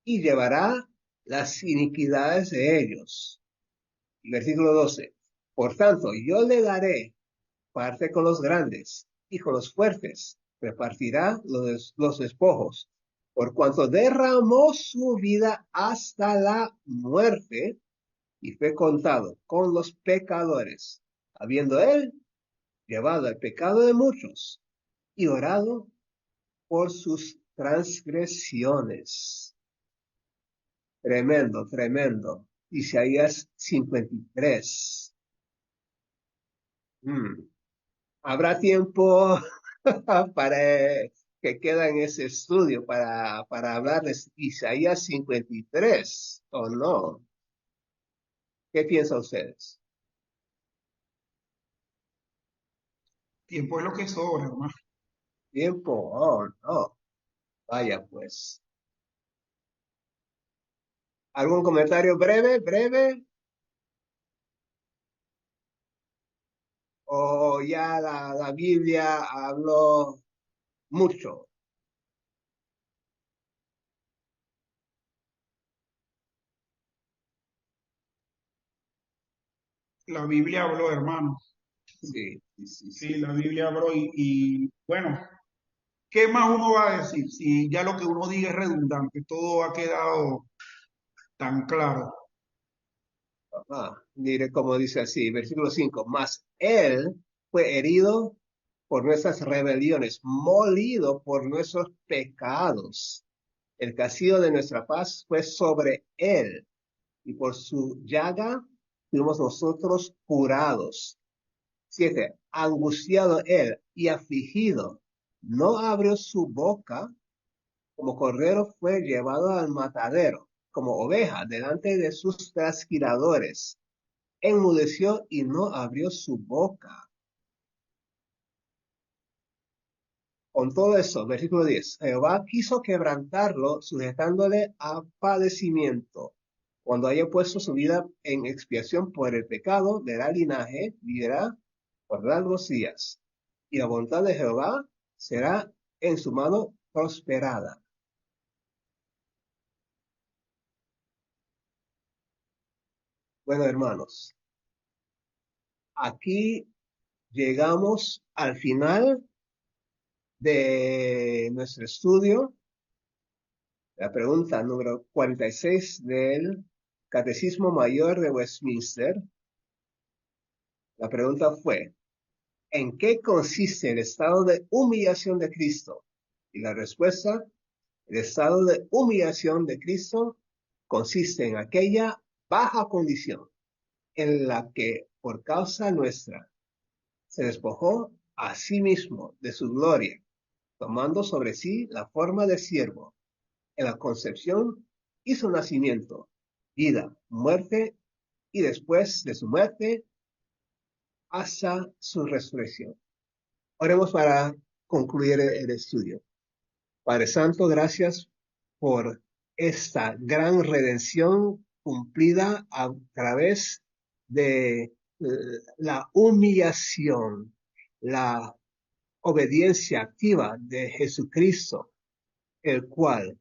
y llevará las iniquidades de ellos. Y versículo 12. Por tanto, yo le daré parte con los grandes, y con los fuertes repartirá los despojos, por cuanto derramó su vida hasta la muerte, y fue contado con los pecadores, habiendo él llevado el pecado de muchos, y orado por sus transgresiones. Tremendo, tremendo. Isaías 53. Habrá tiempo para que queda en ese estudio para hablar de Isaías 53, ¿o no? ¿Qué piensan ustedes? Tiempo es lo que sobra, hermano. Tiempo, oh, no. Vaya pues. ¿Algún comentario breve? ¿O ya la Biblia habló mucho? La Biblia habló, hermano. Sí. Sí, la Biblia habló y bueno, ¿qué más uno va a decir? Si ya lo que uno diga es redundante, todo ha quedado tan claro. Mire cómo dice así, versículo 5. Mas él fue herido por nuestras rebeliones, molido por nuestros pecados. El castigo de nuestra paz fue sobre él, y por su llaga fuimos nosotros curados. 7. Angustiado él y afligido, no abrió su boca, como cordero fue llevado al matadero, como oveja delante de sus trasquiladores. Enmudeció y no abrió su boca. Con todo eso, versículo 10, Jehová quiso quebrantarlo, sujetándole a padecimiento. Cuando haya puesto su vida en expiación por el pecado, verá linaje, vivirá por largos días. y la voluntad de Jehová será en su mano prosperada. Bueno, hermanos, aquí llegamos al final de nuestro estudio, la pregunta número 46 del Catecismo Mayor de Westminster. La pregunta fue, ¿en qué consiste el estado de humillación de Cristo? Y la respuesta, el estado de humillación de Cristo consiste en aquella baja condición en la que, por causa nuestra, se despojó a sí mismo de su gloria, tomando sobre sí la forma de siervo, en la concepción y su nacimiento, vida, muerte, y después de su muerte, hasta su resurrección. Oremos para concluir el estudio. Padre Santo, gracias por esta gran redención cumplida a través de la humillación, la obediencia activa de Jesucristo, el cual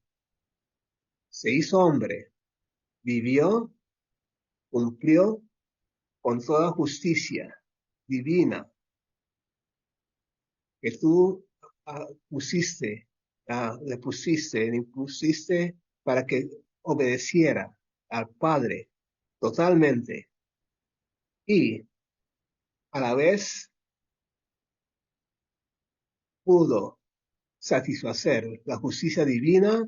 se hizo hombre, vivió, cumplió con toda justicia divina que tú le impusiste para que obedeciera al Padre totalmente y a la vez pudo satisfacer la justicia divina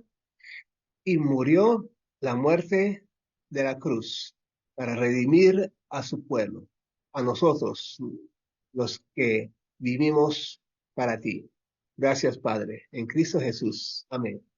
y murió la muerte de la cruz para redimir a su pueblo, a nosotros, los que vivimos para ti. Gracias, Padre, en Cristo Jesús. Amén.